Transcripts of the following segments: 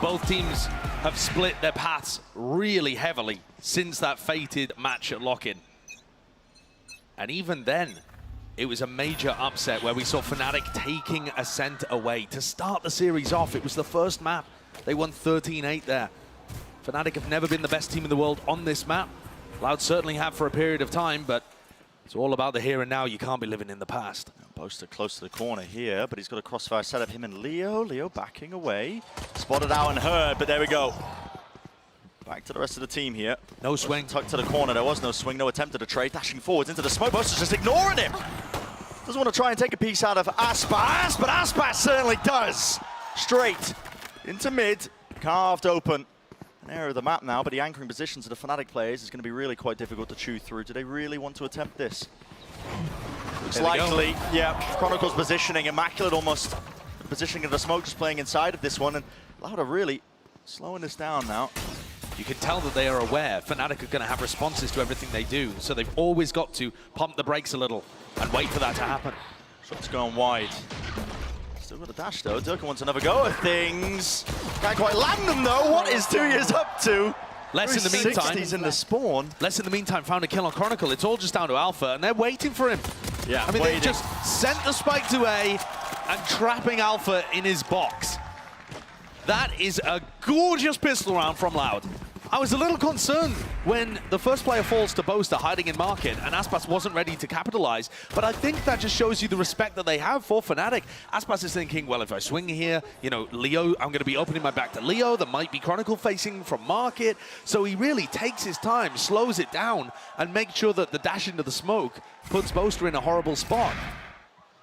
Both teams have split their paths really heavily since that fated match at lock-in. And even then, it was a major upset where we saw Fnatic taking Ascent away. To start the series off, it was the first map. They won 13-8 there. Fnatic have never been the best team in the world on this map. Loud certainly have for a period of time, but it's all about the here and now. You can't be living in the past. Boaster close to the corner here, but he's got a crossfire setup. Him and Leo. Leo backing away. Spotted out and heard, but there we go. Back to the rest of the team here. No swing. Tucked to the corner. There was no swing, no attempt at a trade. Dashing forwards into the smoke. Boaster's just ignoring him. Doesn't want to try and take a piece out of Aspas, but Aspas certainly does. Straight into mid. Carved open. An area of the map now, but the anchoring positions of the Fnatic players is going to be really quite difficult to chew through. Do they really want to attempt this? Looks likely, yeah. Chronicle's positioning, immaculate almost. The positioning of the smoke just playing inside of this one, and Loud are really slowing this down now. You can tell that they are aware Fnatic are going to have responses to everything they do, so they've always got to pump the brakes a little and wait for that to happen. Shots going wide. Still got a dash though. Durka wants another go at things. Can't quite land them though. What is 2 years up to? Less in the meantime. He's in the spawn. Less in the meantime found a kill on Chronicle. It's all just down to Alpha, and they're waiting for him. Yeah, I mean, they just sent the spike to A and trapping Alpha in his box. That is a gorgeous pistol round from Loud. I was a little concerned when the first player falls to Boaster hiding in market and Aspas wasn't ready to capitalize, but I think that just shows you the respect that they have for Fnatic. Aspas is thinking, well, if I swing here, you know, Leo, I'm going to be opening my back to Leo. There might be Chronicle facing from market. So he really takes his time, slows it down, and makes sure that the dash into the smoke puts Boaster in a horrible spot.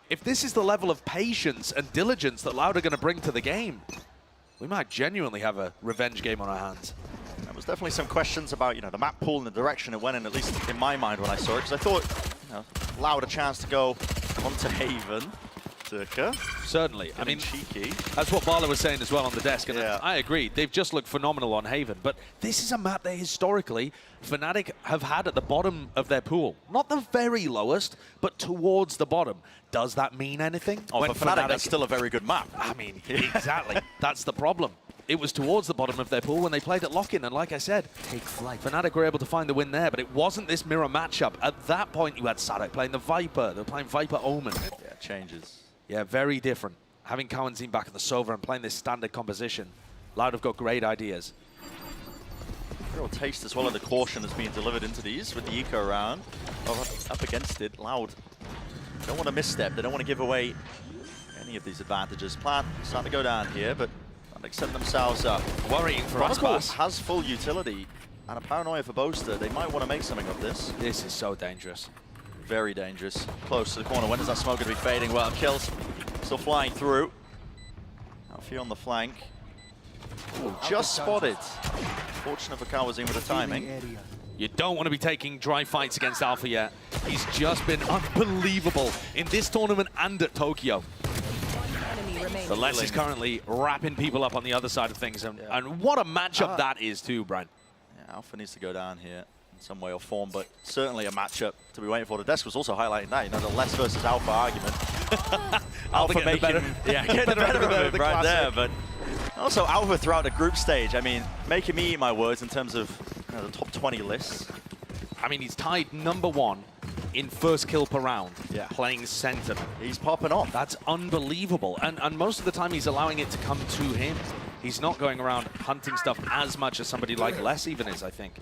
If this is the level of patience and diligence that Loud are going to bring to the game, we might genuinely have a revenge game on our hands. There was definitely some questions about, you know, the map pool and the direction it went in, at least in my mind when I saw it, because I thought, you know, Loud a chance to go onto Haven. Durka. Certainly. I mean, cheeky. That's what Barla was saying as well on the desk, and yeah. I agree. They've just looked phenomenal on Haven, but this is a map that historically Fnatic have had at the bottom of their pool. Not the very lowest, but towards the bottom. Does that mean anything? Oh, for Fnatic, that's still a very good map. I mean, exactly. That's the problem. It was towards the bottom of their pool when they played at lock-in, and like I said, take flight. Fnatic were able to find the win there, but it wasn't this mirror matchup. At that point, you had Sadiq playing the Viper. They were playing Viper Omen. Yeah, changes. Yeah, very different. Having Cowanzine back at the Sova and playing this standard composition, Loud have got great ideas. Real taste as well of the caution that's being delivered into these with the eco around. Oh, up against it, Loud. Don't want to misstep. They don't want to give away any of these advantages. Plan starting to go down here, but Fnatic set themselves up. Worrying for Aspas has full utility and a paranoia for Boaster. They might want to make something of this. This is so dangerous. Very dangerous. Close to the corner. When is that smoke going to be fading? Well, kills still flying through. Alfie on the flank. Ooh, just spotted. Fortunate for Cowanzine with the timing. You don't want to be taking dry fights against Alpha yet. He's just been unbelievable in this tournament and at Tokyo. But Les is currently wrapping people up on the other side of things. And what a matchup that is too, Brian. Yeah, Alpha needs to go down here in some way or form, but certainly a matchup to be waiting for. The desk was also highlighting that, you know, the Les versus Alpha argument. Alpha making, getting the better of it right there, but also Alpha throughout the group stage. I mean, making me eat my words in terms of, you know, the top 20 lists. I mean, he's tied #1 in first kill per round, playing Sentinel. He's popping off. That's unbelievable. And most of the time, he's allowing it to come to him. He's not going around hunting stuff as much as somebody like Les even is, I think,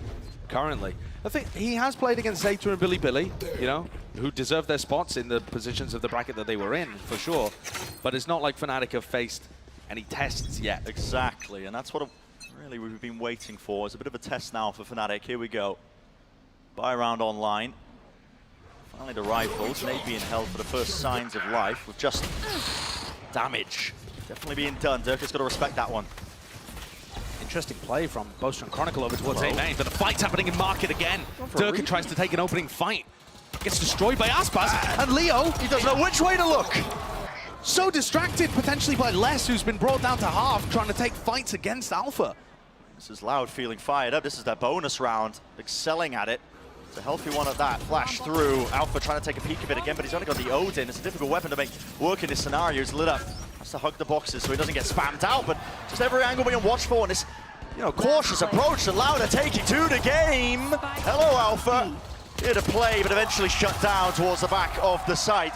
currently. I think he has played against Zeta and Billy, you know, who deserve their spots in the positions of the bracket that they were in, for sure. But it's not like Fnatic have faced any tests yet. Exactly, and that's what really we've been waiting for. It's a bit of a test now for Fnatic. Here we go. Buy round online. Finally the rifles, Nate being held for the first signs of life with just damage. Definitely being done. Durka's got to respect that one. Interesting play from Boaster and Chronicle over towards A main, but the fight's happening in market again. Durka tries to take an opening fight. Gets destroyed by Aspas, and Leo, he doesn't know which way to look. So distracted potentially by Les, who's been brought down to half, trying to take fights against Alpha. This is Loud feeling fired up. This is their bonus round, excelling at it. It's a healthy one at that. Flash through. Alpha trying to take a peek of it again, but he's only got the Odin. It's a difficult weapon to make work in this scenario. He's lit up Has to hug the boxes so he doesn't get spammed out, but just every angle we can watch for, and this, cautious approach to Loud are taking to the game. Hello, Alpha. Here to play, but eventually shut down towards the back of the site.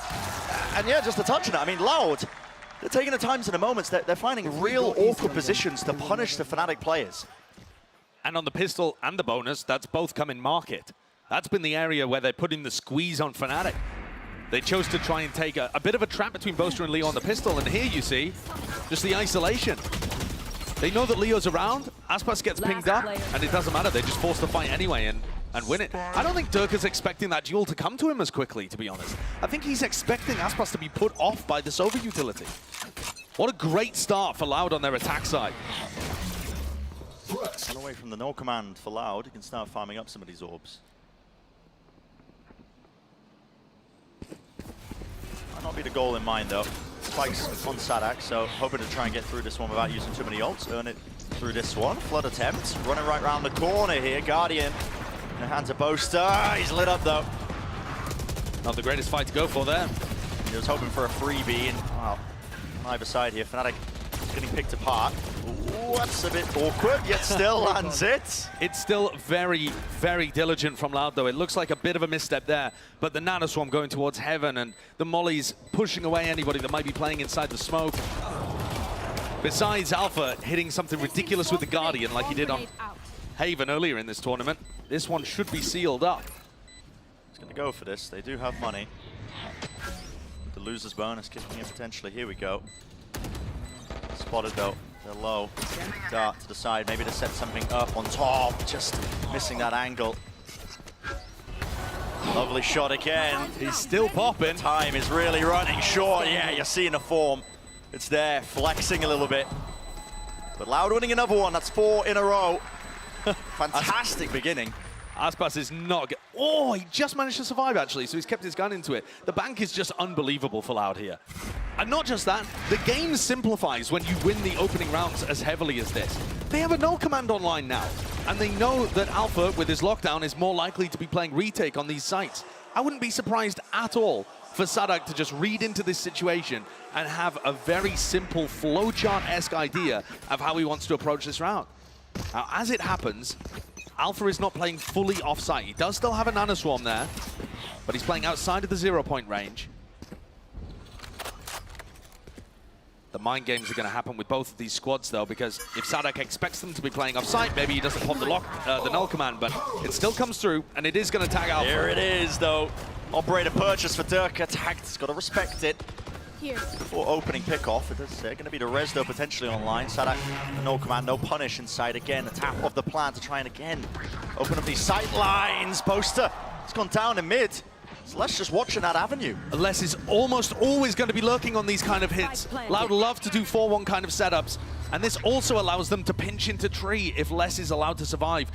And yeah, just to touch on it, I mean, Loud, they're taking the times and the moments. They're finding real awkward positions to punish the Fnatic players. And on the pistol and the bonus, that's both come in market. That's been the area where they're putting the squeeze on Fnatic. They chose to try and take a bit of a trap between Boaster and Leo on the pistol, and here you see just the isolation. They know that Leo's around, Aspas gets pinged up, and it doesn't matter, they just force the fight anyway and win it. I don't think Dirk is expecting that duel to come to him as quickly, to be honest. I think he's expecting Aspas to be put off by this over-utility. What a great start for Loud on their attack side. Run away from the no command for Loud, he can start farming up some of these orbs. Might not be the goal in mind though. Spikes on Sadak, so hoping to try and get through this one without using too many ults. Earn it through this one. Flood attempt, running right around the corner here. Guardian in the hands of Boaster. He's lit up though. Not the greatest fight to go for there. He was hoping for a freebie, and wow, on either side here, Fnatic getting picked apart. Ooh, that's a bit awkward, yet still lands it. It's still very, very diligent from Loud, though. It looks like a bit of a misstep there, but the Nanoswarm going towards Heaven, and the Molly's pushing away anybody that might be playing inside the smoke. Besides Alpha hitting something ridiculous with the Guardian like he did on Haven earlier in this tournament, this one should be sealed up. He's going to go for this. They do have money. The loser's bonus kicking in potentially. Here we go. Spotted though. They're low. Dart to the side, maybe to set something up on top. Just missing that angle. Lovely shot again. He's still popping. Time is really running short. Yeah, you're seeing the form. It's there, flexing a little bit. But Loud winning another one. That's 4 in a row. Fantastic beginning. Aspas is not... Oh, he just managed to survive, actually, so he's kept his gun into it. The bank is just unbelievable for Loud here. And not just that, the game simplifies when you win the opening rounds as heavily as this. They have a no command online now, and they know that Alpha, with his lockdown, is more likely to be playing retake on these sites. I wouldn't be surprised at all for Sadak to just read into this situation and have a very simple flowchart-esque idea of how he wants to approach this round. Now, as it happens, Alpha is not playing fully off-site. He does still have a Nanoswarm there, but he's playing outside of the 0-point range. The mind games are going to happen with both of these squads, though, because if Sadak expects them to be playing off-site, maybe he doesn't pop the null command, but it still comes through, and it is going to tag Alpha. Here it is, though. Operator purchase for Dirk. Attacked. He's got to respect it. Here. Before opening pickoff, it's going to be the res, though, potentially online. Sadak, no command, no punish inside again. The tap of the plan to try and again open up these sight lines. Boaster, it's gone down in mid. So let's just watching that avenue. Les is almost always going to be lurking on these kind of hits. Loud love to do 4-1 kind of setups, and this also allows them to pinch into tree if Les is allowed to survive,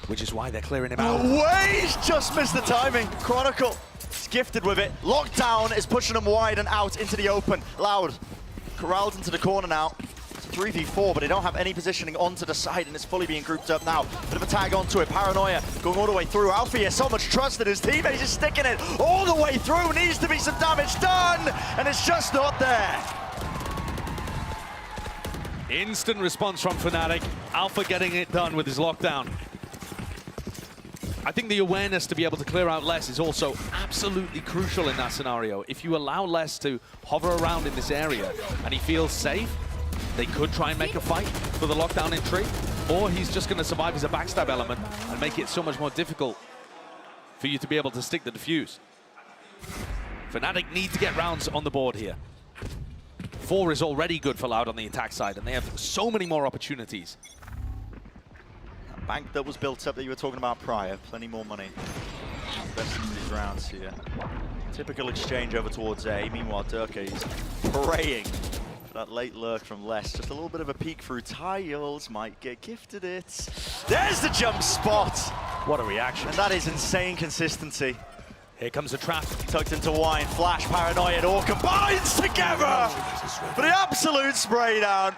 which is why they're clearing him out. Away! He's just missed the timing. Chronicle is gifted with it. Lockdown is pushing him wide and out into the open. Loud corralled into the corner now. It's a 3v4, but they don't have any positioning onto the side, and it's fully being grouped up now. Bit of a tag onto it. Paranoia going all the way through. Alpha has so much trust in his teammate. He's just sticking it all the way through. Needs to be some damage done, and it's just not there. Instant response from Fnatic. Alpha getting it done with his lockdown. I think the awareness to be able to clear out Les is also absolutely crucial in that scenario. If you allow Les to hover around in this area and he feels safe, they could try and make a fight for the lockdown in tree, or he's just going to survive as a backstab element and make it so much more difficult for you to be able to stick the defuse. Fnatic need to get rounds on the board here. 4 is already good for Loud on the attack side, and they have so many more opportunities. Bank that was built up that you were talking about prior. Plenty more money. Best of these rounds here. Typical exchange over towards A. Meanwhile, Dirk is praying for that late lurk from Les. Just a little bit of a peek through tiles. Might get gifted it. There's the jump spot. What a reaction. And that is insane consistency. Here comes a trap. Tucked into wine. Flash, Paranoia, it all combines together for the absolute spray down.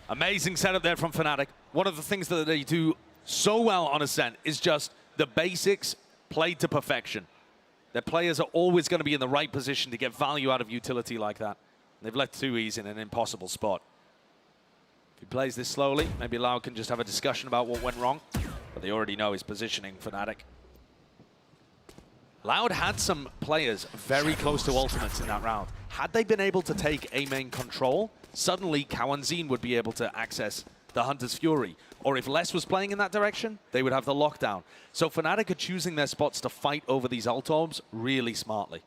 Amazing setup there from Fnatic. One of the things that they do so well on Ascent is just the basics played to perfection. Their players are always going to be in the right position to get value out of utility like that. They've left 2Es in an impossible spot. If he plays this slowly, maybe Loud can just have a discussion about what went wrong. But they already know his positioning, Fnatic. Loud had some players very close to ultimates in that round. Had they been able to take A main control, suddenly Kawanzin would be able to access the Hunter's Fury. Or if Les was playing in that direction, they would have the lockdown. So Fnatic are choosing their spots to fight over these ult orbs really smartly.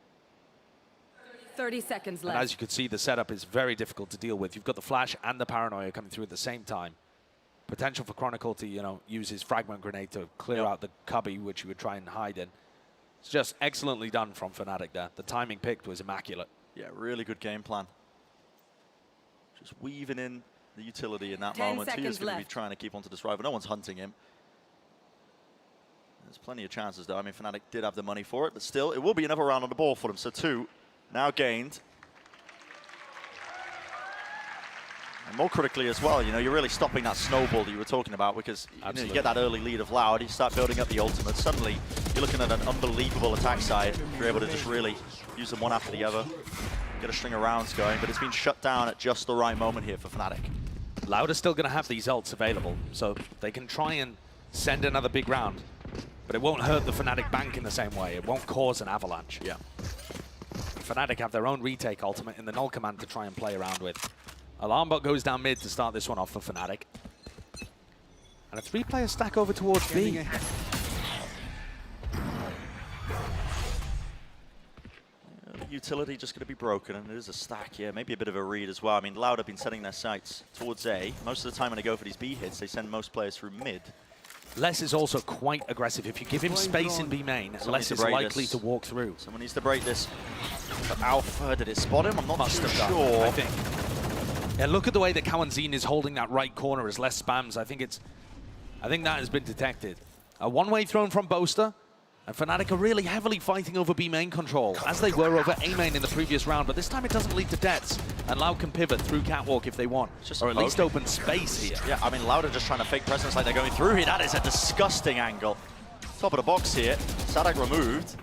30 seconds left. And as you can see, the setup is very difficult to deal with. You've got the flash and the paranoia coming through at the same time. Potential for Chronicle to, use his fragment grenade to clear out the cubby, which he would try and hide in. It's just excellently done from Fnatic there. The timing picked was immaculate. Yeah, really good game plan. Just weaving in the utility in that moment. He is going to be trying to keep onto this rival. No one's hunting him. There's plenty of chances, though. I mean, Fnatic did have the money for it, but still, it will be another round on the ball for them. So 2 now gained. And more critically as well, you're really stopping that snowball that you were talking about, because you get that early lead of Loud, you start building up the ultimate. Suddenly, you're looking at an unbelievable attack side. You're able to just really use them one after the other, get a string of rounds going, but it's been shut down at just the right moment here for Fnatic. Loud are still going to have these ults available, so they can try and send another big round, but it won't hurt the Fnatic bank in the same way. It won't cause an avalanche. Yeah. Fnatic have their own retake ultimate in the null command to try and play around with. Alarm bot goes down mid to start this one off for Fnatic. And a 3-player stack over towards B. Utility just going to be broken, and it is a stack here. Maybe a bit of a read as well. I mean, Loud have been setting their sights towards A. Most of the time when they go for these B hits, they send most players through mid. Les is also quite aggressive. If you give him space in B main, Les is likely to walk through. Someone needs to break this. But Alpha, did it spot him? I'm not too sure. I think. Yeah, look at the way that Kawanzin is holding that right corner as Les spams. I think that has been detected. A one-way thrown from Boaster, and Fnatic are really heavily fighting over B main control, as they were over A main in the previous round, but this time it doesn't lead to deaths, and Loud can pivot through Catwalk if they want, or at least open space here. Yeah, I mean, Loud are just trying to fake presence like they're going through here. That is a disgusting angle. Top of the box here, Sadak removed.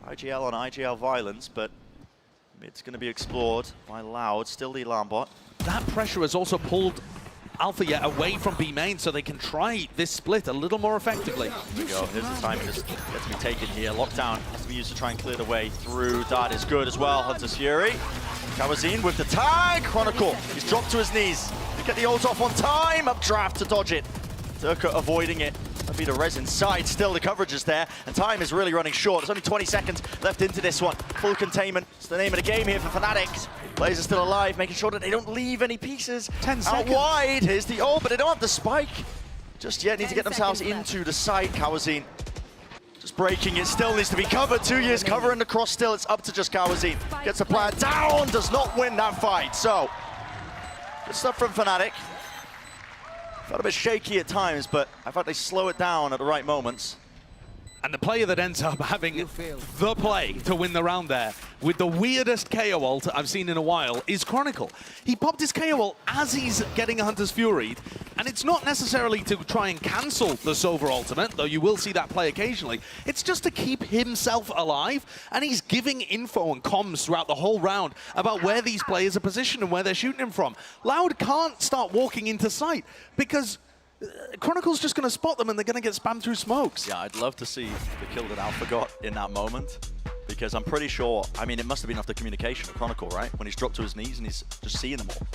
IGL on IGL violence, but mid's going to be explored by Loud, still the alarm bot. That pressure has also pulled Alpha yet away from B main, so they can try this split a little more effectively. Here we go. Here's the time just gets to be taken here. Lockdown has to be used to try and clear the way through. Dart is good as well. Hunter's Fury. Kawanzin with the tag. Chronicle. He's dropped to his knees. To get the ult off on time. Updraft to dodge it. Durka avoiding it. That'd be the res inside. Still, the coverage is there, and time is really running short. There's only 20 seconds left into this one. Full containment. It's the name of the game here for Fnatic. Players are still alive, making sure that they don't leave any pieces 10 seconds. Out wide. Here's the ult, but they don't have the spike just yet. Need to get themselves into the site. Kawanzin just breaking it. Still needs to be covered. 2 years covering the cross still. It's up to just Kawanzin. Gets the player down. Does not win that fight. So, good stuff from Fnatic. Felt a bit shaky at times, but I thought they slow it down at the right moments. And the player that ends up having the play to win the round there, with the weirdest KO ult I've seen in a while, is Chronicle. He popped his KO ult as he's getting a Hunter's Fury, and it's not necessarily to try and cancel the Sova ultimate, though you will see that play occasionally. It's just to keep himself alive, and he's giving info and comms throughout the whole round about where these players are positioned and where they're shooting him from. Loud can't start walking into sight, because Chronicle's just going to spot them and they're going to get spammed through smokes. Yeah, I'd love to see the kill that Alpha got in that moment, because I'm pretty sure, I mean, it must have been off the communication of Chronicle, right? When he's dropped to his knees and he's just seeing them all.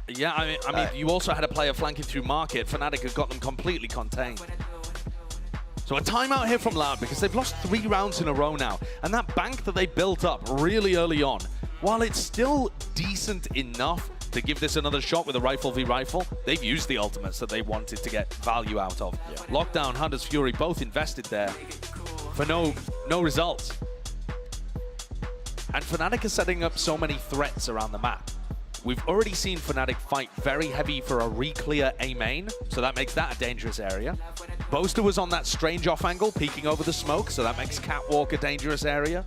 Yeah, I mean, you also had a player flanking through Market. Fnatic had got them completely contained. So a timeout here from Loud, because they've lost 3 rounds in a row now. And that bank that they built up really early on, while it's still decent enough to give this another shot with a rifle v rifle, they've used the ultimates that they wanted to get value out of. Yeah. Lockdown, Hunter's Fury, both invested there for no results. And Fnatic is setting up so many threats around the map. We've already seen Fnatic fight very heavy for a re-clear A main, so that makes that a dangerous area. Boaster was on that strange off angle, peeking over the smoke, so that makes Catwalk a dangerous area.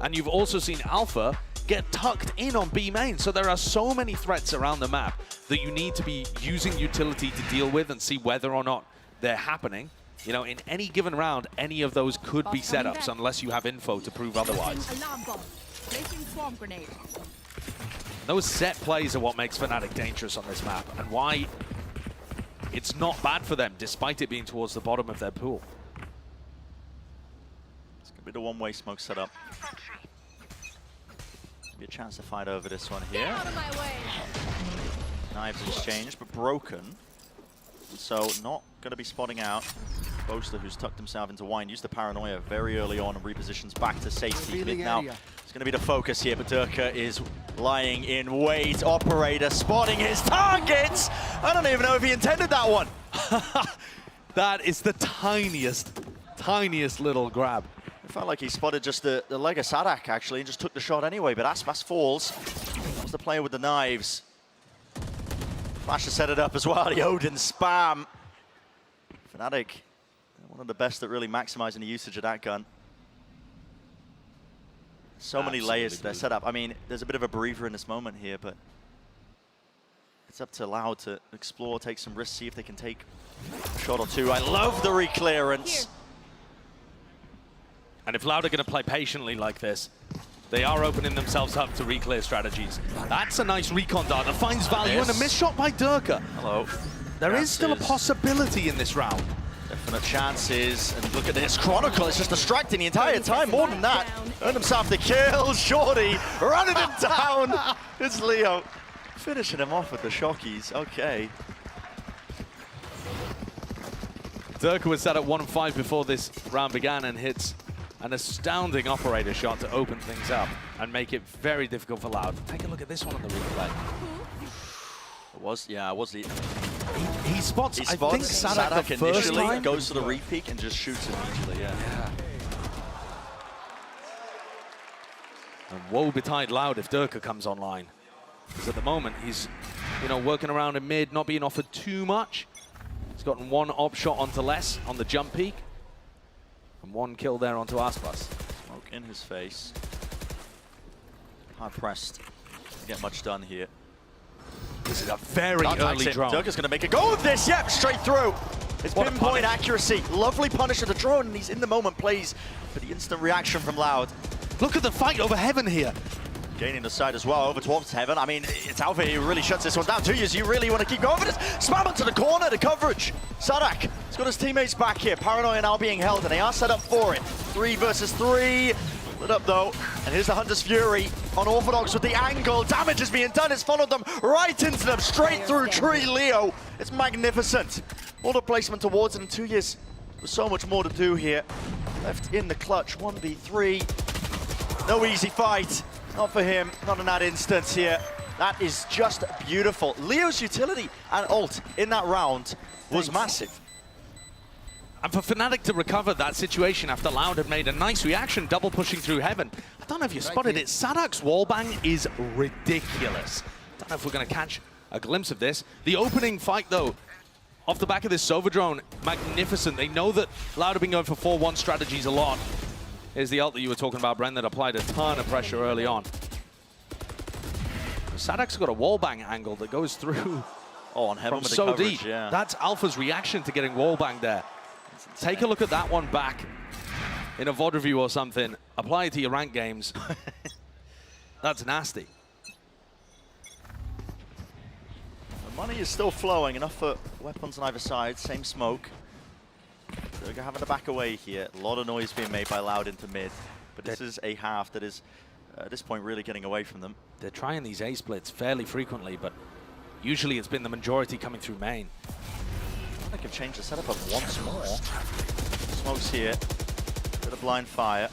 And you've also seen Alpha get tucked in on B main. So there are so many threats around the map that you need to be using utility to deal with and see whether or not they're happening. You know, in any given round, any of those could be setups unless you have info to prove otherwise. Alarm bomb. Placing swarm grenade. Those set plays are what makes Fnatic dangerous on this map, and why it's not bad for them, despite it being towards the bottom of their pool. It's going to be the one-way smoke setup. Be a chance to fight over this one here. Get out of my way. Knives exchanged, but broken. So not going to be spotting out. Boaster, who's tucked himself into wine, used the paranoia very early on and repositions back to safety. Mid now, it's going to be the focus here, but Durka is lying in wait. Operator spotting his targets. I don't even know if he intended that one. That is the tiniest little grab. It felt like he spotted just the leg of Sadak, actually, and just took the shot anyway, but Aspas falls. That was the player with the knives. Flash to set it up as well, the Odin spam. Fnatic, one of the best at really maximizing the usage of that gun. So many layers to their setup. I mean, there's a bit of a breather in this moment here, but it's up to Loud to explore, take some risks, see if they can take a shot or two. I love the reclearance. And if Loud are going to play patiently like this, they are opening themselves up to reclear strategies. That's a nice recon dart that finds value, and a missed shot by Durka. Hello. There is still a possibility in this round. Definite chances, and look at this. Chronicle is just distracting the entire time, more than that. Earned himself the kill, Shorty running him down. It's Leo finishing him off with the shockies, okay. Durka was set at 1-5 before this round began and hits an astounding operator shot to open things up and make it very difficult for Loud. Take a look at this one on the replay. It was the... He spots, I think, Sadak the first initially time. goes to the repeat and just shoots immediately, yeah. And woe betide Loud if Durka comes online. Because at the moment, he's, working around in mid, not being offered too much. He's gotten one op shot onto less on the jump peak. And one kill there onto Aspas. Smoke in his face. Hard pressed to get much done here. This is a very early drone. Durka's going to make a go of this. Yep, straight through. It's pinpoint accuracy. Lovely punish of the drone, and he's in the moment plays for the instant reaction from Loud. Look at the fight over Heaven here. Gaining the side as well over towards Heaven. I mean, it's Alpha who really shuts this one down. 2 years, you really want to keep going for this. Spam into the corner, the coverage. Sadak, he's got his teammates back here. Paranoia now being held, and they are set up for it. 3 versus 3. Lit up though, and here's the Hunter's Fury on Orthodox with the angle. Damage is being done. It's followed them right into them, straight through Tree Leo. It's magnificent. All the placement towards it in 2 years. There's so much more to do here. Left in the clutch, 1v3. No easy fight. Not for him, not in that instance here. That is just beautiful. Leo's utility and ult in that round was massive. And for Fnatic to recover that situation after Loud had made a nice reaction, double pushing through Heaven. I don't know if you spotted it, Sadak's wallbang is ridiculous. Don't know if we're going to catch a glimpse of this. The opening fight, though, off the back of this Sova drone, magnificent. They know that Loud have been going for 4-1 strategies a lot. Here's the ult that you were talking about, Bren, that applied a ton of pressure early on. Sadak's got a wallbang angle that goes through on Heaven from with so the coverage, deep. yeah. That's Alpha's reaction to getting wallbanged there. Take a look at that one back in a VOD review or something. Apply it to your ranked games. That's nasty. The money is still flowing, enough for weapons on either side. Same smoke. They're having to back away here. A lot of noise being made by Loud into mid. But this is a half that is, at this point, really getting away from them. They're trying these A splits fairly frequently, but usually it's been the majority coming through main. I can change the setup up once more. Smokes here. Bit of blind fire.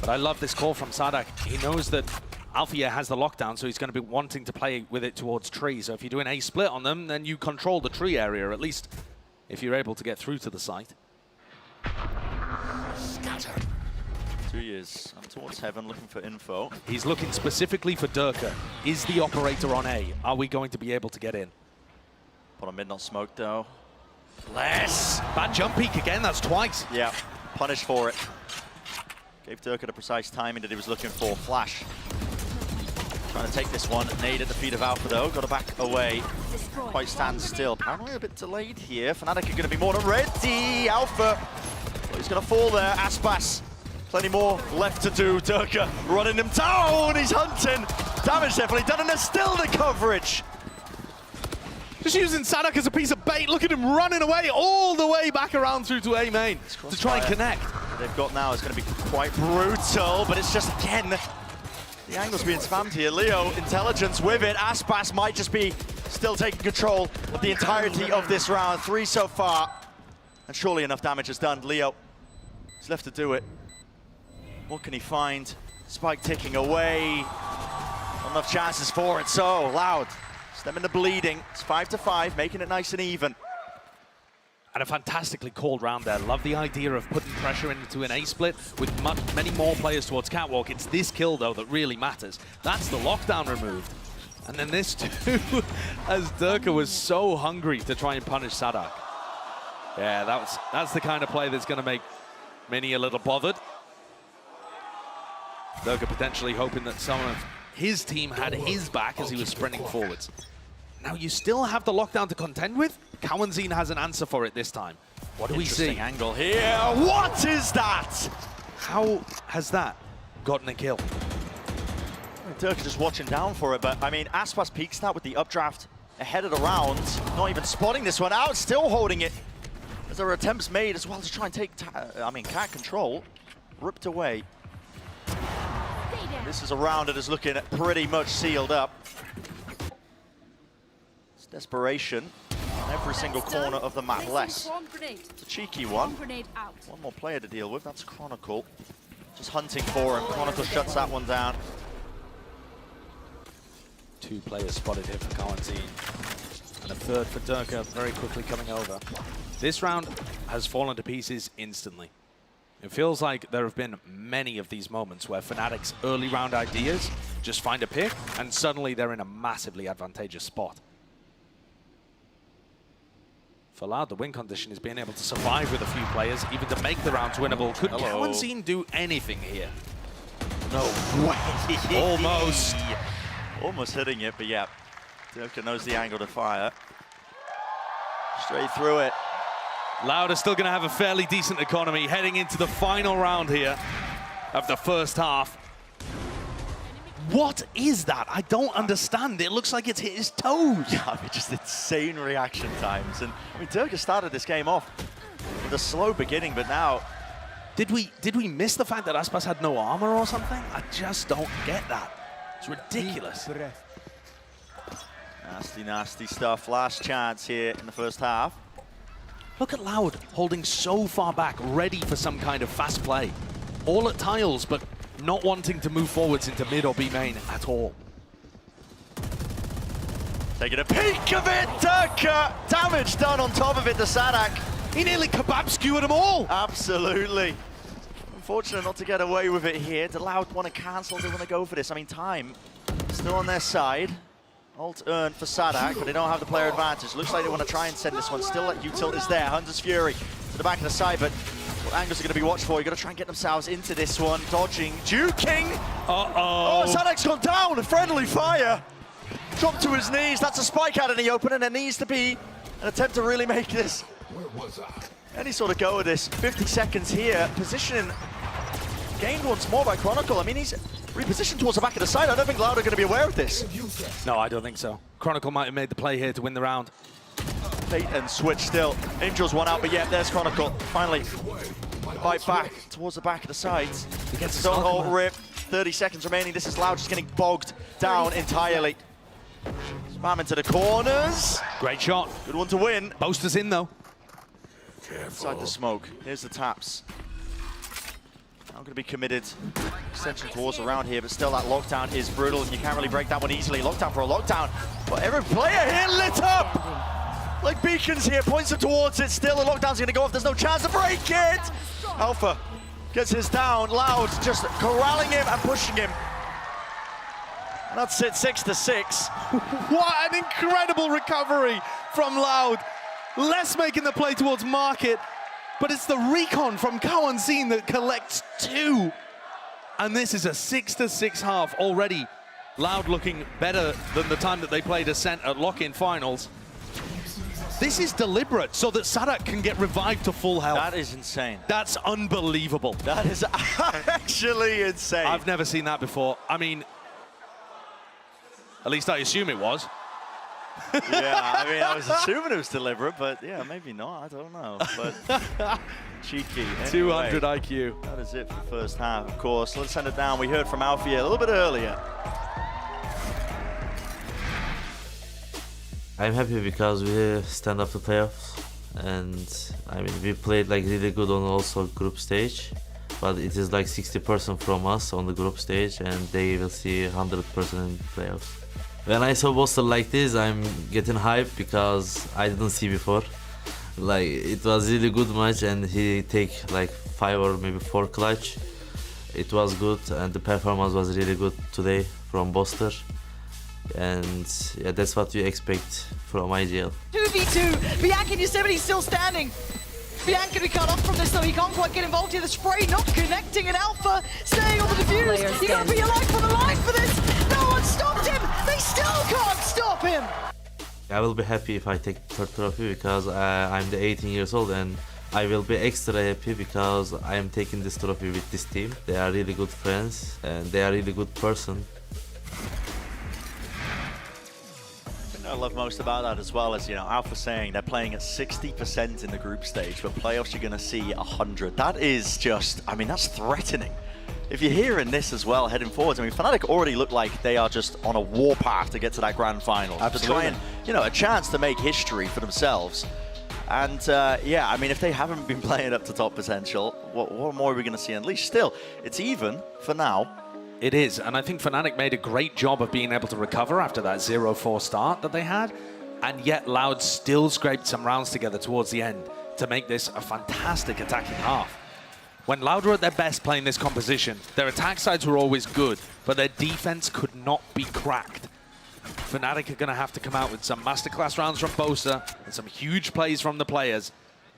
But I love this call from Sadak. He knows that Alfia has the lockdown, so he's going to be wanting to play with it towards tree. So if you do an A split on them, then you control the tree area, at least if you're able to get through to the site. 2 years. I'm towards Heaven looking for info. He's looking specifically for Durka. Is the operator on A? Are we going to be able to get in? Put on mid, not smoked though. Less. Bad jump peek again, that's twice. Yeah, punished for it. Gave Durka the precise timing that he was looking for. Flash. Trying to take this one. Nade at the feet of Alpha though. Got to back away. Quite stand still. Paranoia a bit delayed here. Fnatic are going to be more than ready. Alpha. Well, he's going to fall there. Aspas. Plenty more left to do. Durka running him down. He's hunting. damage definitely done, and there's still the coverage. Just using Shrine as a piece of bait. Look at him running away all the way back around through to A main to try and connect. They've got now is going to be quite brutal, but it's just, again, the angle's being spammed here. Leo, intelligence with it. Aspas might just be still taking control of the entirety of this round. 3 so far, and surely enough damage is done. Leo is left to do it. What can he find? Spike ticking away. Not enough chances for it, so Loud. Them in the bleeding. It's 5-5, making it nice and even. And a fantastically called round there. Love the idea of putting pressure into an A split with many more players towards Catwalk. It's this kill, though, that really matters. That's the lockdown removed. And then this, too, as Durka was so hungry to try and punish Sadak. Yeah, that's the kind of play that's going to make Mini a little bothered. Durka potentially hoping that some of his team had his back as he was sprinting forwards. Now you still have the lockdown to contend with. Kawanzine has an answer for it this time. What do we see? Interesting angle here. What is that? How has that gotten a kill? Durka just watching down for it, but I mean, Aspas peaks that with the updraft ahead of the round. Not even spotting this one out, still holding it. As there are attempts made as well to try and take, cat control. Ripped away. This is a round that is looking pretty much sealed up. It's desperation on every single corner of the map. Less. It's a cheeky one. One more player to deal with. That's Chronicle. Just hunting for him. Chronicle shuts that one down. 2 players spotted here for Kawanzine. And a third for Durka very quickly coming over. This round has fallen to pieces instantly. It feels like there have been many of these moments where Fnatic's early round ideas just find a pick and suddenly they're in a massively advantageous spot. For Loud, the win condition is being able to survive with a few players, even to make the rounds winnable. Could Kawanzine do anything here? No way. Almost. Almost hitting it, but yeah. Durka knows the angle to fire. Straight through it. Loud is still going to have a fairly decent economy heading into the final round here of the first half. What is that? I don't understand. It looks like it's hit his toes. Yeah, I mean, just insane reaction times. And I mean, Durka started this game off with a slow beginning, but now... Did we miss the fact that Aspas had no armor or something? I just don't get that. It's ridiculous. Nasty, nasty stuff. Last chance here in the first half. Look at Loud holding so far back, ready for some kind of fast play. All at tiles, but not wanting to move forwards into mid or B main at all. Taking a peek of it, Durka! Damage done on top of it to Sadak. He nearly kebab skewered them all. Absolutely. Unfortunate not to get away with it here. The Loud want to cancel, they want to go for this. I mean, time still on their side. Ult earned for Sadak, but they don't have the player advantage. Looks like they want to try and send this one. Still, Util is there. Hunter's Fury to the back of the side, but what angles are going to be watched for? You've got to try and get themselves into this one. Dodging, juking. Uh-oh. Oh, Sadak's gone down. A friendly fire. Dropped to his knees. That's a spike out in the open, and there needs to be an attempt to really make this any sort of go at this. 50 seconds here. Positioning gained once more by Chronicle. I mean, he's repositioned towards the back of the side. I don't think Loud are going to be aware of this. No, I don't think so. Chronicle might have made the play here to win the round. Bait and switch still. Angel's one out, but yeah, there's Chronicle. Finally, fight back towards the back of the sides. He gets his Don't hold rip. 30 seconds remaining. This is Loud just getting bogged down entirely. Spam into the corners. Great shot. Good one to win. Boaster's in, though. Inside the smoke. Here's the taps. Now going to be committed. Extension towards around here, but still that lockdown is brutal, and you can't really break that one easily. Lockdown for a lockdown. But every player here lit up! Like beacons here, points them towards it. Still, the lockdown's going to go off. There's no chance to break it! Alpha gets his down. Loud just corralling him and pushing him. And that's it, 6-6. What an incredible recovery from Loud. Less making the play towards Market, but it's the recon from Kawanzine that collects 2. And this is a 6-6 half already. Loud looking better than the time that they played Ascent at lock-in finals. This is deliberate so that Sadak can get revived to full health. That is insane. That's unbelievable. That is actually insane. I've never seen that before. I mean, At least I assume it was. Yeah, I mean, I was assuming it was deliberate, but yeah, maybe not. I don't know. But cheeky. Anyway, 200 IQ. that is it for the first half, of course. Let's send it down. We heard from Alfie a little bit earlier. I'm happy because we stand up to playoffs, and I mean we played like really good on also group stage, but it is like 60% from us on the group stage, and they will see 100% in playoffs. When I saw Boston like this, I'm getting hyped because I didn't see before. Like it was really good match, and he take like 5 or maybe 4 clutch. It was good, and the performance was really good today from Boston. And yeah, that's what you expect from IGL. 2v2, Bianca and Yosemite still standing. Bianca to be cut off from this though, he can't quite get involved here. The spray not connecting, and Alpha staying on the defuse. You gotta put your life on the line for this. No one stopped him. They still can't stop him. I will be happy if I take third trophy because I'm the 18 years old, and I will be extra happy because I am taking this trophy with this team. They are really good friends and they are really good person. I love most about that as well is, you know, Alpha saying they're playing at 60% in the group stage, but playoffs you're going to see 100. That is just, I mean, that's threatening. If you're hearing this as well, heading forwards, I mean, Fnatic already look like they are just on a warpath to get to that grand final. Absolutely. To try and, you know, a chance to make history for themselves. And yeah, I mean, if they haven't been playing up to top potential, what more are we going to see? At least still, it's even for now. It is, and I think Fnatic made a great job of being able to recover after that 0-4 start that they had, and yet Loud still scraped some rounds together towards the end to make this a fantastic attacking half. When Loud were at their best playing this composition, their attack sides were always good, but their defense could not be cracked. Fnatic are going to have to come out with some masterclass rounds from Bosa and some huge plays from the players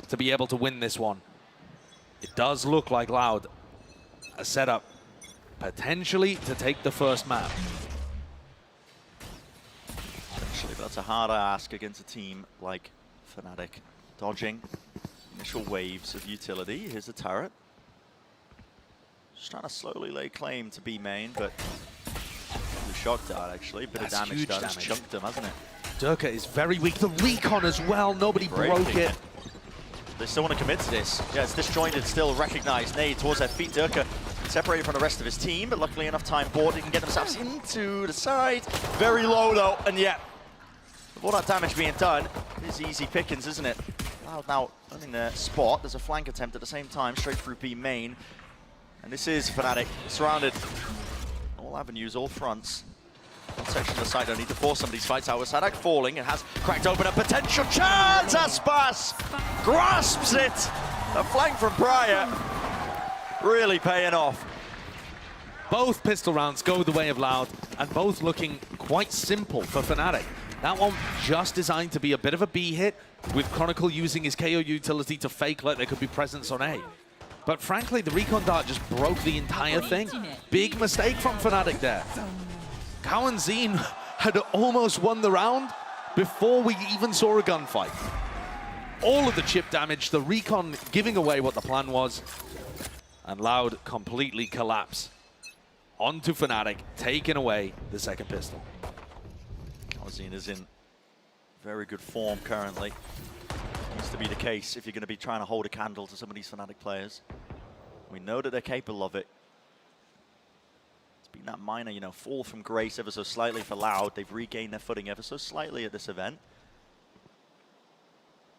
to be able to win this one. It does look like Loud a setup potentially to take the first map. Actually, that's a harder ask against a team like Fnatic. Dodging initial waves of utility. Here's the turret. Just trying to slowly lay claim to B main, but the shock dart actually. Bit of damage done. It's chunked him, hasn't it? Durka is very weak. The recon as well. Nobody broke it. They still want to commit to this. Yeah, it's disjointed, still recognized. Nade towards their feet. Durka separated from the rest of his team, but luckily enough time board, they can get themselves into the side. Very low though, and yet, with all that damage being done, it is easy pickings, isn't it? Loud now earning their spot. There's a flank attempt at the same time, straight through B main. And this is Fnatic, surrounded all avenues, all fronts. One section of the side don't need to force some of these fights out. With Sadak falling, it has cracked open a potential chance. Aspas grasps it. A flank from Briar, really paying off. Both pistol rounds go the way of Loud, and both looking quite simple for Fnatic. That one just designed to be a bit of a B hit, with Chronicle using his KO utility to fake like there could be presence on A. But frankly, the recon dart just broke the entire thing. Big mistake from Fnatic there. Cowan Zine had almost won the round before we even saw a gunfight. All of the chip damage, the recon giving away what the plan was, and Loud completely collapse. Onto Fnatic, taking away the second pistol. Cowan Zine is in very good form currently. Needs to be the case if you're going to be trying to hold a candle to some of these Fnatic players. We know that they're capable of it. Been that minor, you know, fall from grace ever so slightly for Loud. They've regained their footing ever so slightly at this event.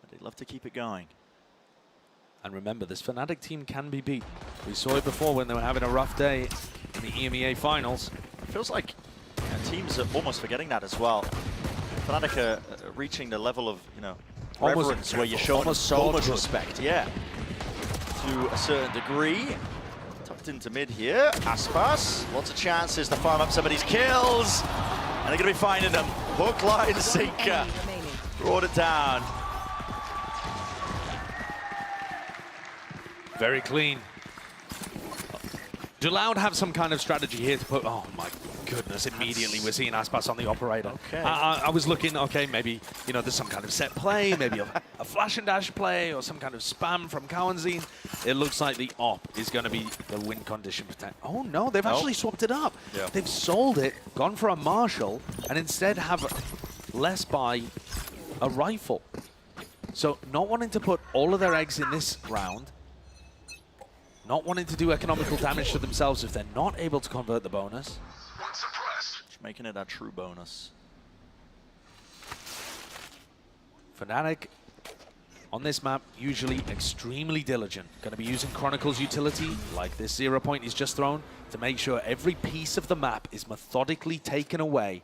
But they'd love to keep it going. And remember, this Fnatic team can be beat. We saw it before when they were having a rough day in the EMEA finals. It feels like teams are almost forgetting that as well. Fnatic are reaching the level of, you know, reverence where you're showing so much respect. Yeah, to a certain degree. Into mid here, Aspas, lots of chances to farm up some of these kills, and they're going to be finding them. Hook, line, sinker, brought it down. Very clean. Do Loud have some kind of strategy here to put, oh my goodness, immediately we're seeing Aspas on the operator. Okay. I was looking, okay, maybe, you know, there's some kind of set play, maybe a flash and dash play, or some kind of spam from Cowanzine. It looks like the op is going to be the win condition protect. Oh no, they've actually swapped it up. Yeah. They've sold it, gone for a Marshall, and instead have less buy a rifle. So not wanting to put all of their eggs in this round, not wanting to do economical damage to themselves if they're not able to convert the bonus. Just making it a true bonus. Fnatic on this map, usually extremely diligent. Going to be using Chronicle's utility, like this 0 point he's just thrown, to make sure every piece of the map is methodically taken away,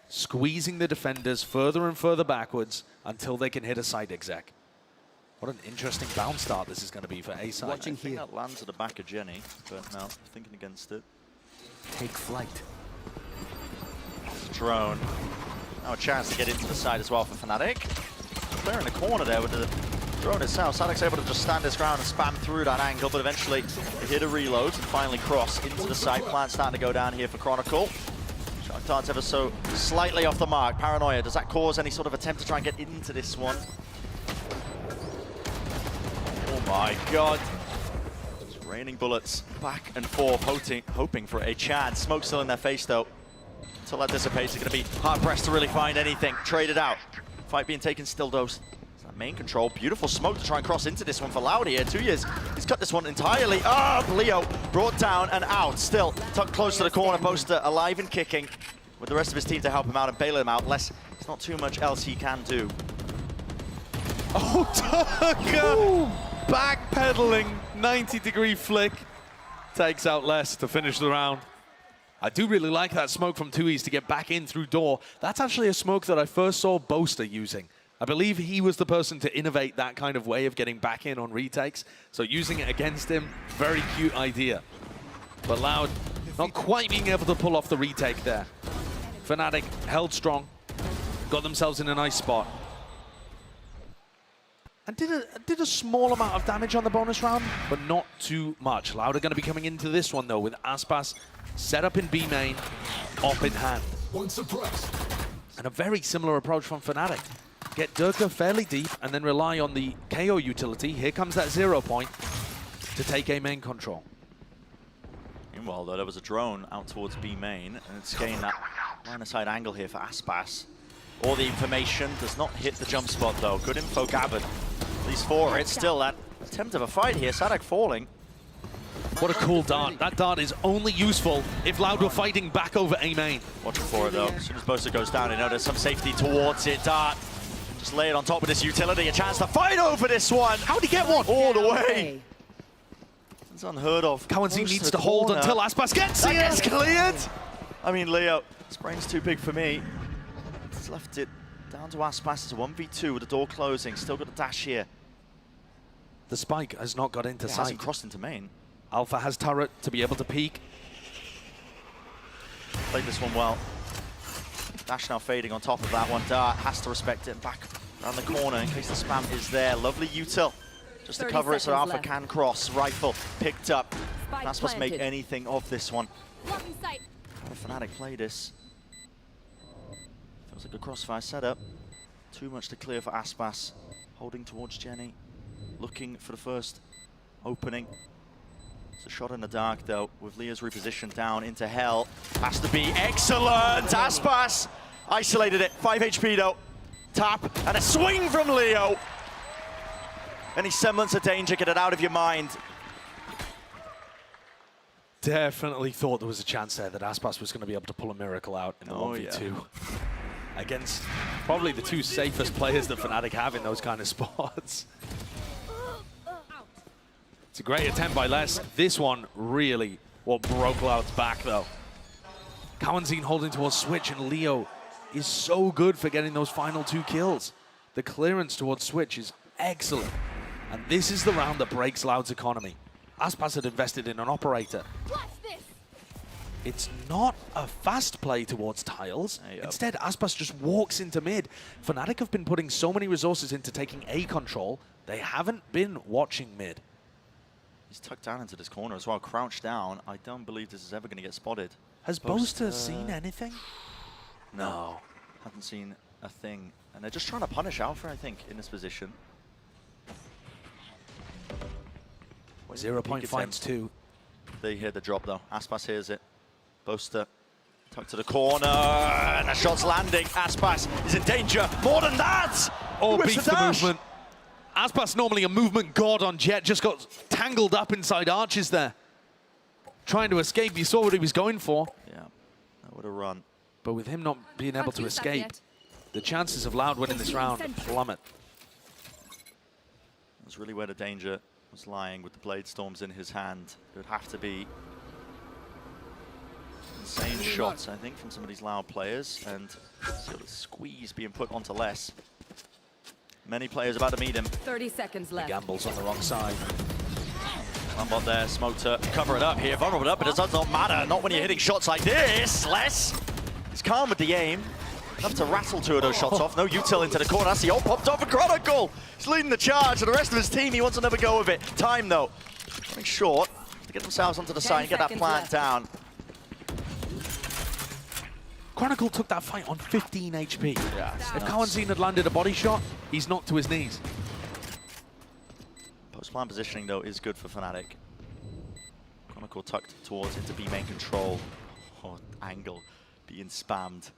squeezing the defenders further and further backwards until they can hit a side exec. What an interesting bounce start this is going to be for A-side. I think that lands at the back of Jenny, but no, thinking against it. Take flight. Drone. Now a chance to get into the side as well for Fnatic. Clear in the corner there with the drone itself. Sadic's able to just stand his ground and spam through that angle, but eventually they hit a reload and finally cross into the side. Plan starting to go down here for Chronicle. Shark Dart's ever so slightly off the mark. Paranoia, does that cause any sort of attempt to try and get into this one? Oh my god. Just raining bullets back and forth, hoping for a chance. Smoke still in their face though. Until that dissipates, they're going to be hard-pressed to really find anything. Traded out. Fight being taken still, Dose. That main control. Beautiful smoke to try and cross into this one for Loud here. 2 years. He's cut this one entirely. Oh, Leo brought down and out. Still tucked close to the corner. Poster alive and kicking with the rest of his team to help him out and bail him out. There's not too much else he can do. Oh, Tucker! Backpedaling, 90-degree flick. Takes out less to finish the round. I do really like that smoke from 2E's to get back in through door. That's actually a smoke that I first saw Boaster using. I believe he was the person to innovate that kind of way of getting back in on retakes. So using it against him, very cute idea. But Loud not quite being able to pull off the retake there. Fnatic held strong, got themselves in a nice spot. And did a small amount of damage on the bonus round, but not too much. Loud are going to be coming into this one, though, with Aspas set up in B main, op in hand. And a very similar approach from Fnatic. Get Durka fairly deep and then rely on the KO utility. Here comes that 0 point to take A main control. Meanwhile, though, there was a drone out towards B main, and it's gained that line-of-sight angle here for Aspas. All the information does not hit the jump spot, though. Good info gathered. At least for it. Still that attempt of a fight here. Sadak falling. What a cool dart. That dart is only useful if Loud were fighting back over A main. Watching for it, though. As soon as Boaster goes down, you know there's some safety towards it. Dart just lay it on top of this utility. A chance to fight over this one. How'd he get one? All the way. It's unheard of. Cowanzine needs to hold until Aspas gets That here. gets cleared. I mean, Leo, this brain's too big for me. He's left it down to Aspas. It's a 1v2 with the door closing. Still got a dash here. The spike has not got into It sight. hasn't crossed into main. Alpha has turret to be able to peek. Played this one well. Dash now fading on top of that one. Dart has to respect it. Back around the corner in case the spam is there. Lovely util. Just to cover it so Alpha can cross. Rifle picked up. That's supposed to make anything of this one. How did Fnatic play this? Feels like a crossfire setup. Too much to clear for Aspas. Holding towards Jenny. Looking for the first opening. It's a shot in the dark, though, with Leo's repositioned down into hell. Has to be excellent. Aspas isolated it. 5 HP, though. Tap and a swing from Leo. Any semblance of danger, get it out of your mind. Definitely thought there was a chance there that Aspas was going to be able to pull a miracle out in the 1v2. Against probably the two safest players that Fnatic have in those kind of spots. It's a great attempt by Les. This one really what broke Loud's back, though. Cowanzine holding towards Switch, and Leo is so good for getting those final 2 kills. The clearance towards Switch is excellent. And this is the round that breaks Loud's economy. Aspas had invested in an operator. It's not a fast play towards tiles. Instead, Aspas just walks into mid. Fnatic have been putting so many resources into taking A control, they haven't been watching mid. He's tucked down into this corner as well, crouched down. I don't believe this is ever going to get spotted. Has Boaster seen anything? No, haven't seen a thing. And they're just trying to punish Alpha, I think, in this position. 0 point finds 2. They hear the drop, though. Aspas hears it. Boaster tucked to the corner, and a shot's landing. Aspas is in danger. More than that! Oh, Whips beats the dash. movement. Aspas normally a movement god on Jet, just got tangled up inside arches there. Trying to escape, you saw what he was going for. Yeah, that would have run. But with him not being able Can't to use that escape, yet. the chances of Loud winning this round plummet. That's really where the danger was lying with the Blade Storms in his hand. It would have to be insane shots, I think, from some of these Loud players, and sort of squeeze being put onto less. Many players about to meet him. 30 seconds left. Gambles on the wrong side. Lambot there, Smoke to cover it up here, vulnerable up, but it does not matter, not when you're hitting shots like this. Less, he's calm with the aim. Enough to rattle 2 of those shots off. No util into the corner. That's the ult popped off for Chronicle. He's leading the charge, and the rest of his team, he wants another go of it. Time, though. Running short to get themselves onto the 10 side and get that seconds plant left. down. Chronicle took that fight on 15 HP. Yeah, If Kawanzin had landed a body shot, he's knocked to his knees. Post-plan positioning, though, is good for Fnatic. Chronicle tucked towards into B main control. Oh, angle being spammed.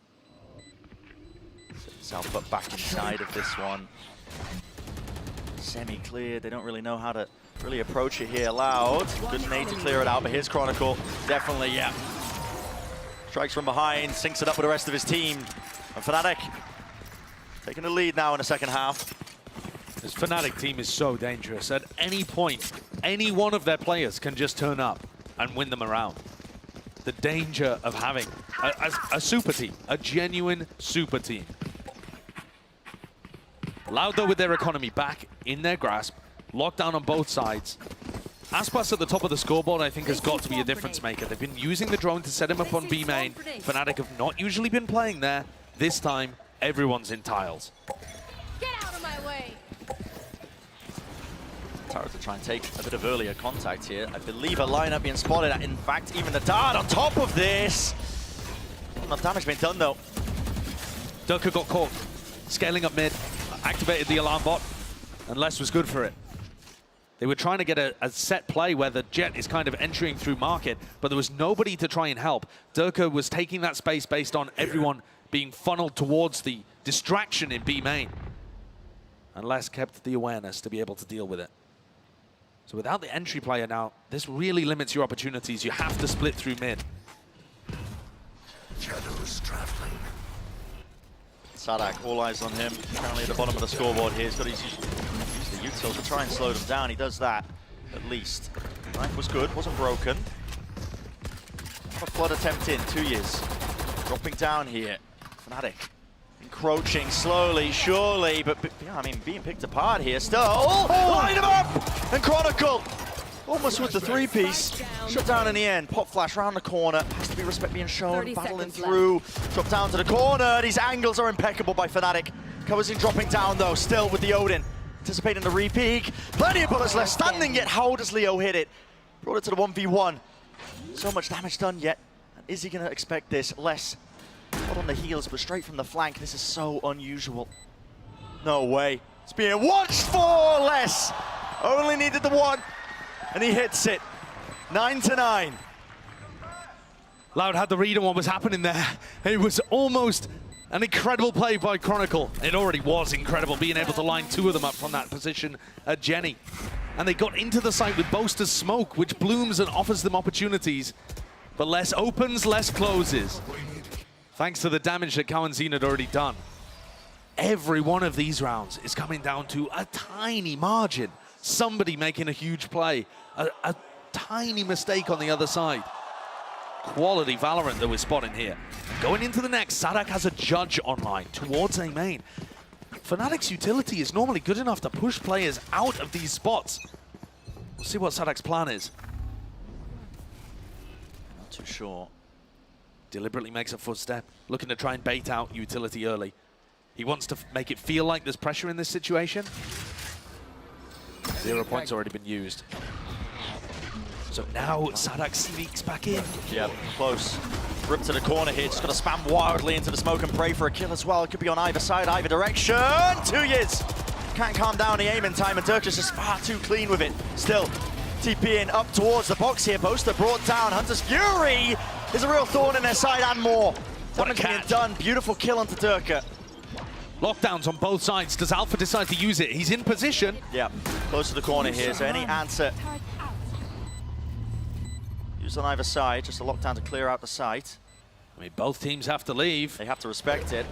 South put back inside of this one. Semi-cleared. They don't really know how to really approach it here. Loud. Good nade to clear it out, but here's Chronicle. Definitely, yeah. Strikes from behind, syncs it up with the rest of his team. And Fnatic taking the lead now in the second half. This Fnatic team is so dangerous. At any point, any one of their players can just turn up and win them around. The danger of having a super team, a genuine super team. Loud, though, with their economy back in their grasp, locked down on both sides. Aspas at the top of the scoreboard, I think, has got to be a difference maker. They've been using the drone to set him up on B main. Fnatic have not usually been playing there. This time, everyone's in tiles. Get out of my way. Tara to try and take a bit of earlier contact here. I believe a lineup being spotted. In fact, even the dart on top of this. Not enough damage being done, though. Durka got caught, scaling up mid, activated the alarm bot, and Les was good for it. They were trying to get a set play where the Jet is kind of entering through market, but there was nobody to try and help. Durka was taking that space based on everyone being funneled towards the distraction in B main. And Les kept the awareness to be able to deal with it. So without the entry player now, this really limits your opportunities. You have to split through mid. Shadows traveling. Sadak, all eyes on him. Currently at the bottom of the scoreboard here. He's got to use the util to try and slow them down. He does that, at least. Knife was good, wasn't broken. A flood attempt in, 2 years. Dropping down here. Fnatic encroaching slowly, surely, but yeah, I mean, being picked apart here still. Oh, line him up! And Chronicle, almost with the 3-piece. Shut down in the end. Pop flash around the corner. Has to be respect being shown. 30 Battling seconds through. Drop down to the corner. These angles are impeccable by Fnatic. Kawanzin dropping down, though, still with the Odin. Anticipating the re-peek. Plenty of bullets left standing, yet how does Leo hit it? Brought it to the 1v1. So much damage done yet. And is he going to expect this? Less. Not on the heels, but straight from the flank. This is so unusual. No way. It's being watched for Less. Only needed the one, and he hits it. 9-9. Loud had the read on what was happening there. It was almost an incredible play by Chronicle. It already was incredible, being able to line 2 of them up from that position at Jenny. And they got into the site with Boaster's smoke, which blooms and offers them opportunities. But less opens, less closes. Thanks to the damage that Kawanzin had already done. Every one of these rounds is coming down to a tiny margin. Somebody making a huge play. A tiny mistake on the other side. Quality Valorant that we're spotting here. Going into the next, Sadak has a judge online towards A main. Fnatic's utility is normally good enough to push players out of these spots. We'll see what Sadak's plan is. Not too sure. Deliberately makes a footstep, looking to try and bait out utility early. He wants to make it feel like there's pressure in this situation. 0 points already been used. So now Sadak sneaks back in. Yeah, close. Rip to the corner here, just got to spam wildly into the smoke and pray for a kill as well. It could be on either side, either direction. 2 years. Can't calm down the aim in time, and Dirk is just far too clean with it. Still, TPing up towards the box here. Boaster brought down. Hunter's Fury is a real thorn in their side and more. What a Damage being catch. done. Beautiful kill onto Dirk. Lockdowns on both sides. Does Alpha decide to use it? He's in position. Yeah, close to the corner here. So any answer used on either side, just a lockdown to clear out the site. I mean, both teams have to leave. They have to respect it.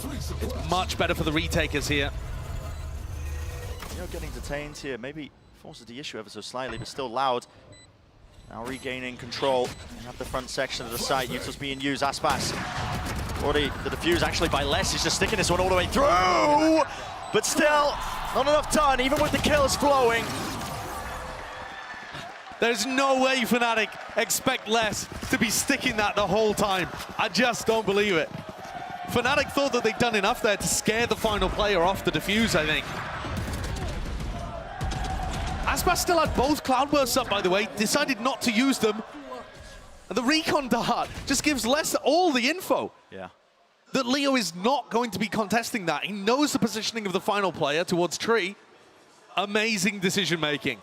It's much better for the retakers here. You know, getting detained here maybe forces the issue ever so slightly, but still Loud. Now regaining control at the front section of the site. Util's being used. Aspas. Already the defuse actually by less. He's just sticking this one all the way through. But still, not enough done, even with the kills flowing. There's no way Fnatic expect less to be sticking that the whole time. I just don't believe it. Fnatic thought that they'd done enough there to scare the final player off the defuse, I think. Aspas still had both Cloudbursts up, by the way, decided not to use them. And the recon dart just gives less all the info. Yeah. That Leo is not going to be contesting that. He knows the positioning of the final player towards Tree. Amazing decision making.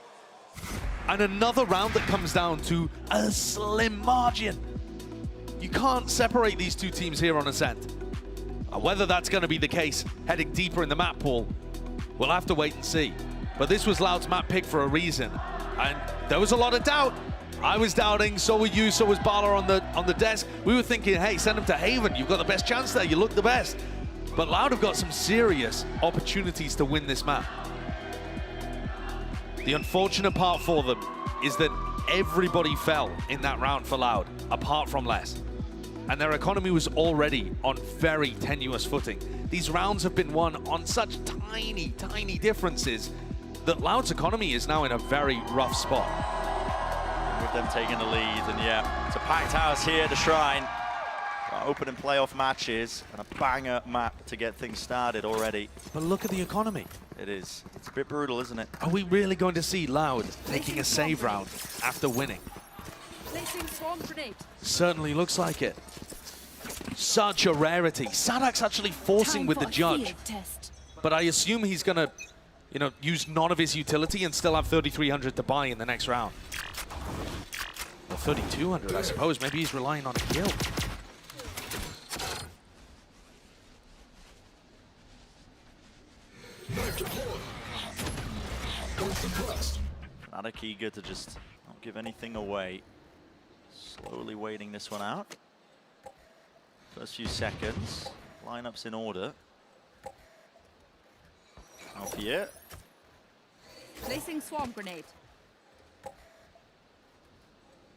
And another round that comes down to a slim margin. You can't separate these two teams here on Ascent. Whether that's going to be the case heading deeper in the map pool, we'll have to wait and see. But this was Loud's map pick for a reason. And there was a lot of doubt. I was doubting, so were you, so was Bala on the desk. We were thinking, hey, send him to Haven. You've got the best chance there. You look the best. But Loud have got some serious opportunities to win this map. The unfortunate part for them is that everybody fell in that round for Loud, apart from Les. And their economy was already on very tenuous footing. These rounds have been won on such tiny, tiny differences that Loud's economy is now in a very rough spot. With them taking the lead, and yeah, it's a packed house here at the Shrine. Opening playoff matches, and a banger map to get things started already. But look at the economy. It is. It's a bit brutal, isn't it? Are we really going to see Loud taking a save round after winning? Placing swarm grenade. Certainly looks like it. Such a rarity. Sadak's actually forcing with the judge. But I assume he's going to, you know, use none of his utility and still have 3,300 to buy in the next round. Or 3,200, I suppose. Maybe he's relying on a kill. Fnatic eager to just not give anything away. Slowly waiting this one out. First few seconds. Lineups in order. Off here. Placing swarm grenade.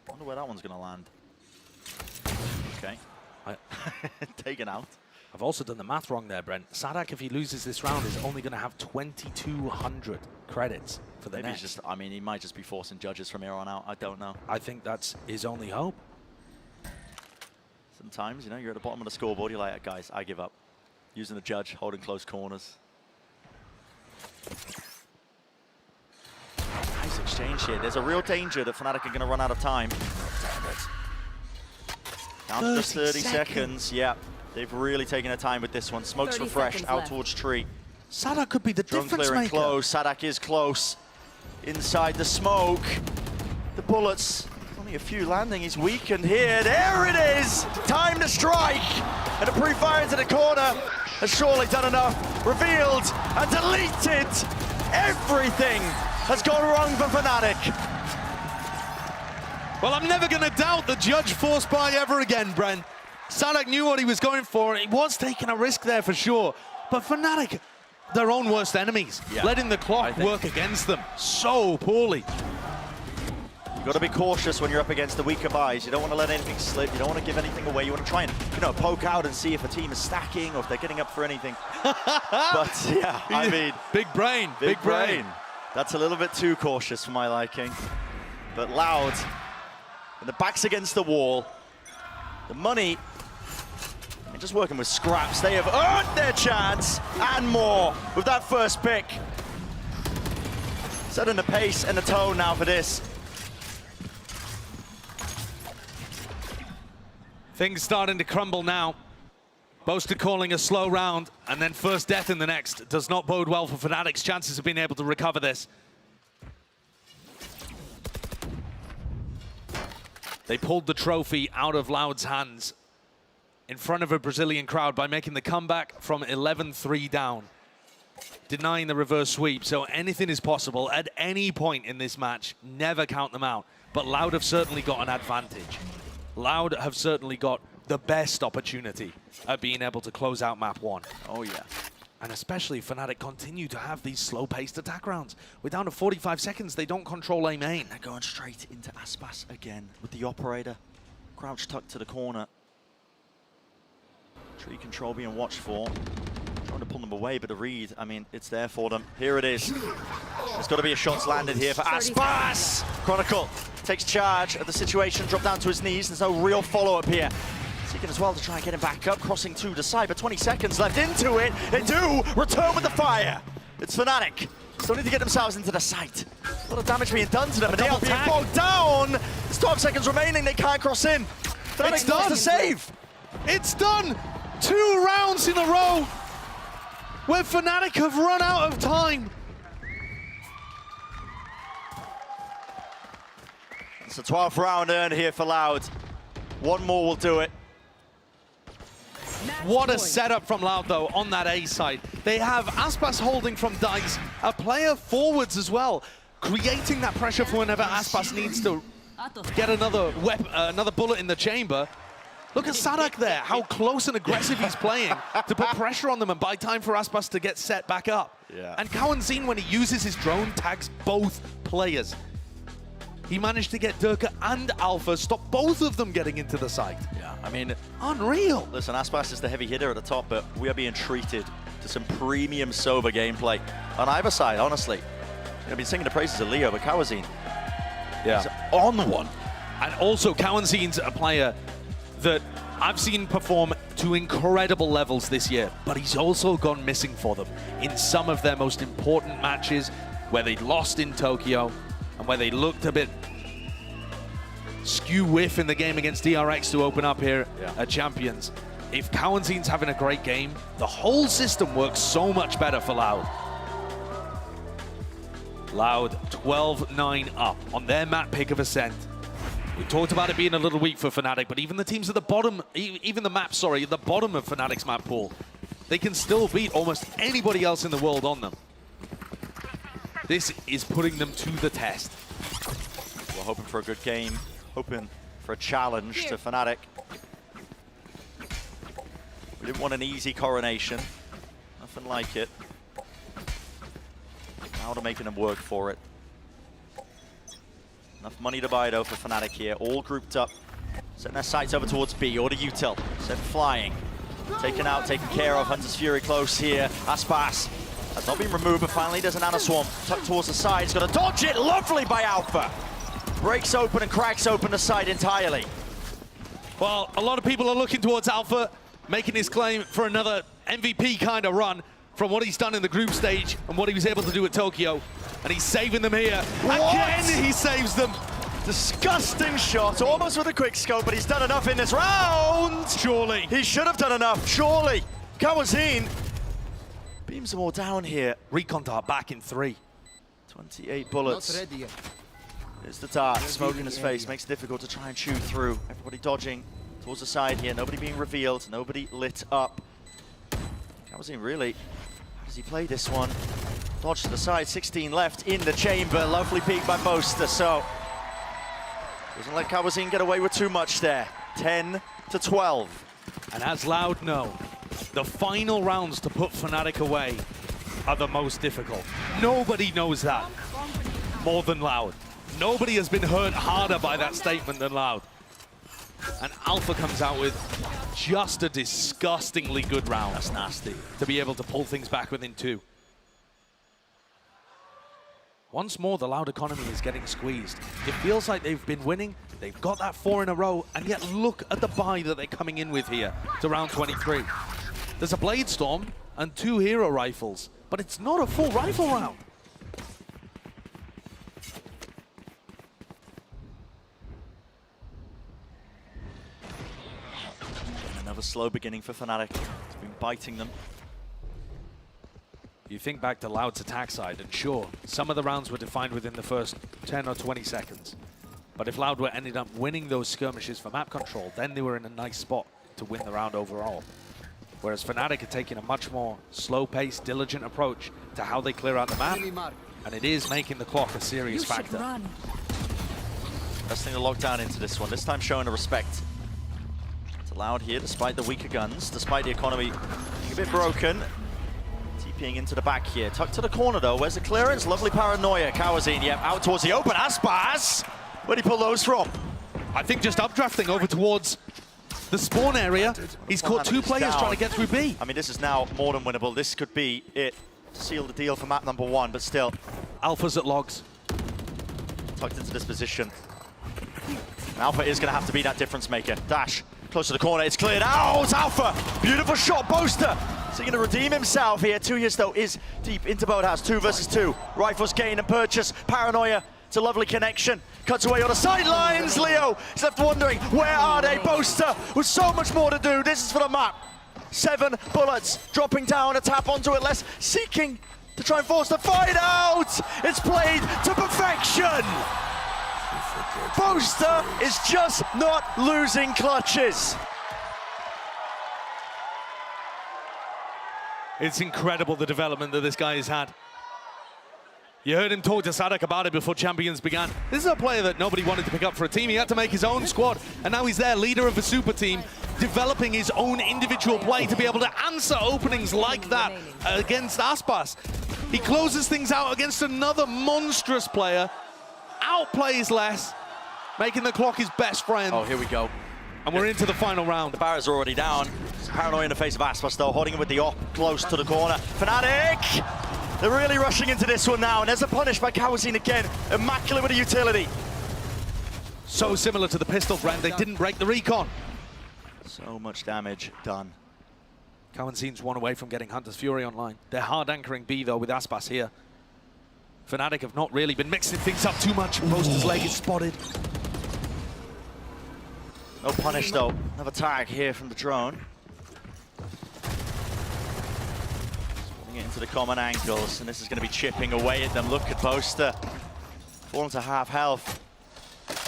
Wonder where that one's gonna land. Okay. Taken out. I've also done the math wrong there, Brent. Sadak, if he loses this round, is only going to have 2,200 credits for the Maybe next. he's just, I mean, he might just be forcing judges from here on out. I don't know. I think that's his only hope. Sometimes, you know, you're at the bottom of the scoreboard, you're like, guys, I give up. Using the judge, holding close corners. Nice exchange here. There's a real danger that Fnatic are going to run out of time. Down to just 30 seconds. Yeah, they've really taken their time with this one. Smoke's 30 refreshed seconds out left. towards Tree. Sadak could be the Drone difference clearing maker. close. Sadak is close. Inside the smoke. The bullets. Only a few landing. He's weakened here. There it is. Time to strike. And a pre-fire into the corner has surely done enough. Revealed and deleted. Everything has gone wrong for Fnatic. Well, I'm never going to doubt the judge force buy ever again, Brent. Sadak knew what he was going for. He was taking a risk there for sure. But Fnatic, their own worst enemies, letting the clock work against them so poorly. You've got to be cautious when you're up against the weaker buys. You don't want to let anything slip. You don't want to give anything away. You want to try and, you know, poke out and see if a team is stacking or if they're getting up for anything. But yeah, I mean, big brain, big brain. That's a little bit too cautious for my liking. But Loud, and the back's against the wall. The money, they're just working with scraps. They have earned their chance and more with that first pick. Setting the pace and the tone now for this. Things starting to crumble now. Boaster calling a slow round, and then first death in the next. Does not bode well for Fnatic's chances of being able to recover this. They pulled the trophy out of Loud's hands in front of a Brazilian crowd by making the comeback from 11-3 down, denying the reverse sweep. So anything is possible at any point in this match. Never count them out. But Loud have certainly got an advantage. Loud have certainly got the best opportunity at being able to close out map 1. Oh, yeah. And especially Fnatic continue to have these slow-paced attack rounds. We're down to 45 seconds. They don't control A main. They're going straight into Aspas again with the operator. Crouch tucked to the corner. Tree control being watched for. Trying to pull them away, but the read, I mean, it's there for them. Here it is. There's got to be a shots landed here for Aspas. Chronicle takes charge of the situation, dropped down to his knees. There's no real follow-up here. Seeking as well to try and get him back up, crossing to the side, but 20 seconds left into it. They do return with the fire. It's Fnatic. Still need to get themselves into the site. A lot of damage being done to them, and they are being bogged down. There's 12 seconds remaining. They can't cross in. Fnatic wants to save. It's done! 2 rounds in a row where Fnatic have run out of time. It's a 12th round earned here for Loud. One more will do it. What a setup from Loud, though, on that A side. They have Aspas holding from Dice, a player forwards as well, creating that pressure for whenever Aspas needs to get another bullet in the chamber. Look at Sadak there, how close and aggressive he's playing to put pressure on them and buy time for Aspas to get set back up. Yeah. And Kawanzin, when he uses his drone, tags both players. He managed to get Durka and Alpha, stop both of them getting into the site. Yeah, I mean, unreal. Listen, Aspas is the heavy hitter at the top, but we are being treated to some premium sober gameplay on either side, honestly. I've been singing the praises of Leo, but Kawazin is on one. And also, Kawanzin's a player that I've seen perform to incredible levels this year, but he's also gone missing for them in some of their most important matches where they lost in Tokyo and where they looked a bit skew-whiff in the game against DRX to open up here at Champions. If Kawanzin's having a great game, the whole system works so much better for Loud. Loud 12-9 up on their map pick of Ascent. We talked about it being a little weak for Fnatic, but even the teams at the bottom, even the map, sorry, at the bottom of Fnatic's map pool, they can still beat almost anybody else in the world on them. This is putting them to the test. We're hoping for a good game, hoping for a challenge to Fnatic. We didn't want an easy coronation, nothing like it. Now they're making them work for it. Enough money to buy, though, for Fnatic here. All grouped up. Setting their sights over towards B. Order util. Set flying. Taken out, taken care of. Hunter's Fury close here. Aspas has not been removed, but finally there's an Ana Swarm. Tucked towards the side. He's going to dodge it. Lovely by Alpha. Breaks open and cracks open the side entirely. Well, a lot of people are looking towards Alpha, making his claim for another MVP kind of run from what he's done in the group stage and what he was able to do at Tokyo. And he's saving them here. What? Again, he saves them. Disgusting shot, almost with a quick scope, but he's done enough in this round. Surely. He should have done enough, surely. Kawazin beams them all down here. Recon dart back in 3. 28 bullets. Not ready yet. There's the dart, smoke in his face, makes it difficult to try and chew through. Everybody dodging towards the side here, nobody being revealed, nobody lit up. Kawazin really, how does he play this one? Dodge to the side, 16 left in the chamber. Lovely peek by Boaster, so doesn't let Kawazin get away with too much there. 10-12. And as Loud know, the final rounds to put Fnatic away are the most difficult. Nobody knows that more than Loud. Nobody has been hurt harder by that statement than Loud. And Alpha comes out with just a disgustingly good round. That's nasty. To be able to pull things back within 2. Once more, the Loud economy is getting squeezed. It feels like they've been winning. They've got that 4 in a row, and yet look at the buy that they're coming in with here to round 23. There's a Blade Storm and 2 hero rifles, but it's not a full rifle round. slow beginning for Fnatic. It's been biting them. You think back to Loud's attack side, and sure, some of the rounds were defined within the first 10 or 20 seconds. But if Loud ended up winning those skirmishes for map control, then they were in a nice spot to win the round overall. Whereas Fnatic had taken a much more slow-paced, diligent approach to how they clear out the map, and it is making the clock a serious factor. Best thing to lock down into this one, this time showing a respect. It's Loud here, despite the weaker guns, despite the economy being a bit broken. TPing into the back here, tucked to the corner though. Where's the clearance? Lovely paranoia. Kawazine, yep, out towards the open. Aspas! Where'd he pull those from? I think just updrafting over towards the spawn area. He's caught two players trying to get through B. I mean, this is now more than winnable. This could be it to seal the deal for map number 1, but still. Alpha's at logs. Tucked into this position. Alpha is going to have to be that difference maker. Dash, close to the corner, it's cleared out. Alpha, beautiful shot, Boaster. Is he going to redeem himself here? 2 years though is deep into Boathouse, 2 versus 2. Rifles gain and purchase, paranoia. It's a lovely connection. Cuts away on the sidelines. Leo is left wondering, where are they? Boaster with so much more to do. This is for the map. 7 bullets, dropping down, a tap onto it, less seeking to try and force the fight out. It's played to perfection. Boaster is just not losing clutches. It's incredible the development that this guy has had. You heard him talk to Sadak about it before Champions began. This is a player that nobody wanted to pick up for a team. He had to make his own squad, and now he's there, leader of a super team, developing his own individual play to be able to answer openings like that against Aspas. He closes things out against another monstrous player, outplays less, making the clock his best friend. Oh, here we go. And we're into the final round. The barrier's already down. Paranoia in the face of Aspas though, holding him with the op close to the corner. Fnatic! They're really rushing into this one now, and there's a punish by Kawazine again. Immaculate with a utility. So similar to the pistol brand, they didn't break the recon. So much damage done. Kawazine's one away from getting Hunter's Fury online. They're hard anchoring B though with Aspas here. Fnatic have not really been mixing things up too much. Boaster's leg is spotted. No punish though. Another tag here from the drone. It into the common angles, and this is going to be chipping away at them. Look at Boaster, falling to half health.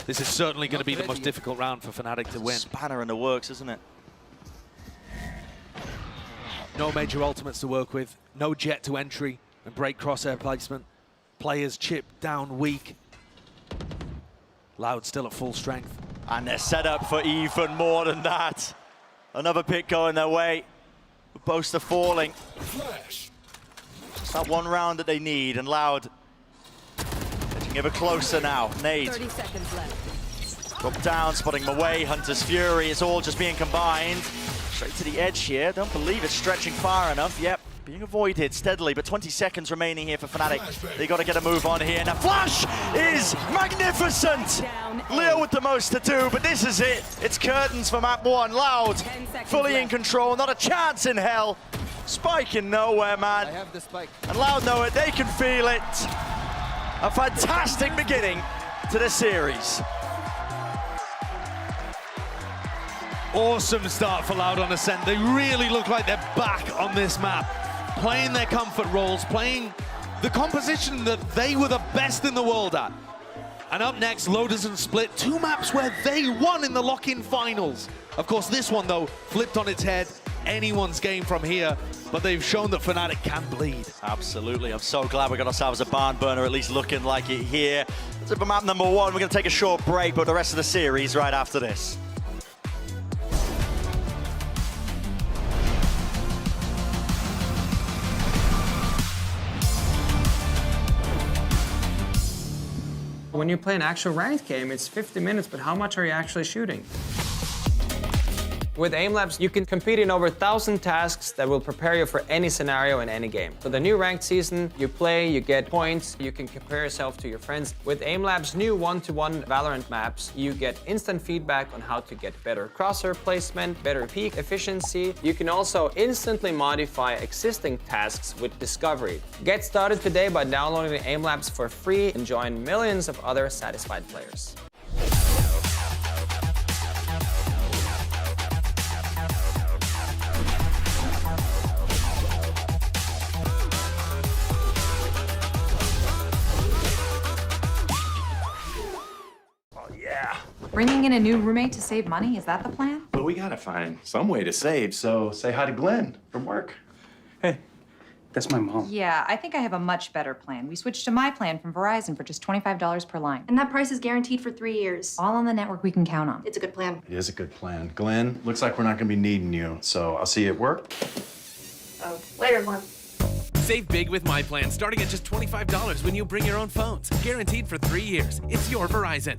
This is certainly going to be the most difficult round for Fnatic to win. Spanner in the works, isn't it? No major ultimates to work with, no jet to entry and break crosshair placement. Players chip down weak. Loud still at full strength. And they're set up for even more than that. Another pick going their way. Boaster falling. Just that one round that they need, and Loud getting ever closer now. Nade. 30 seconds left. Drop down, spotting him away. Hunter's Fury, it's all just being combined. Straight to the edge here. Don't believe it's stretching far enough. Yep, being avoided steadily, but 20 seconds remaining here for Fnatic. They got to get a move on here. Now Flash is magnificent. Leo with the most to do, but this is it. It's curtains for map 1. Loud, fully in control, not a chance in hell. Spike in nowhere, man. I have the spike. And Loud know it, they can feel it. A fantastic beginning to the series. Awesome start for Loud on Ascent. They really look like they're back on this map, playing their comfort roles, playing the composition that they were the best in the world at. And up next, Loaders and Split, 2 maps where they won in the lock-in finals. Of course, this one, though, flipped on its head. Anyone's game from here, but they've shown that Fnatic can bleed. Absolutely, I'm so glad we got ourselves a barn burner, at least looking like it here. That's it for map number 1. We're going to take a short break, but the rest of the series right after this. When you play an actual ranked game, it's 50 minutes, but how much are you actually shooting? With AimLabs, you can compete in over 1,000 tasks that will prepare you for any scenario in any game. For the new ranked season, you play, you get points, you can compare yourself to your friends. With AimLabs' new one-to-one Valorant maps, you get instant feedback on how to get better crosshair placement, better peak efficiency. You can also instantly modify existing tasks with Discovery. Get started today by downloading AimLabs for free and join millions of other satisfied players. Bringing in a new roommate to save money, is that the plan? But we gotta find some way to save, so say hi to Glenn from work. Hey, that's my mom. Yeah, I think I have a much better plan. We switched to my plan from Verizon for just $25 per line. And that price is guaranteed for 3 years. All on the network we can count on. It's a good plan. It is a good plan. Glenn, looks like we're not gonna be needing you, so I'll see you at work. Oh, later, Glenn. Save big with My Plan, starting at just $25 when you bring your own phones. Guaranteed for 3 years. It's your Verizon.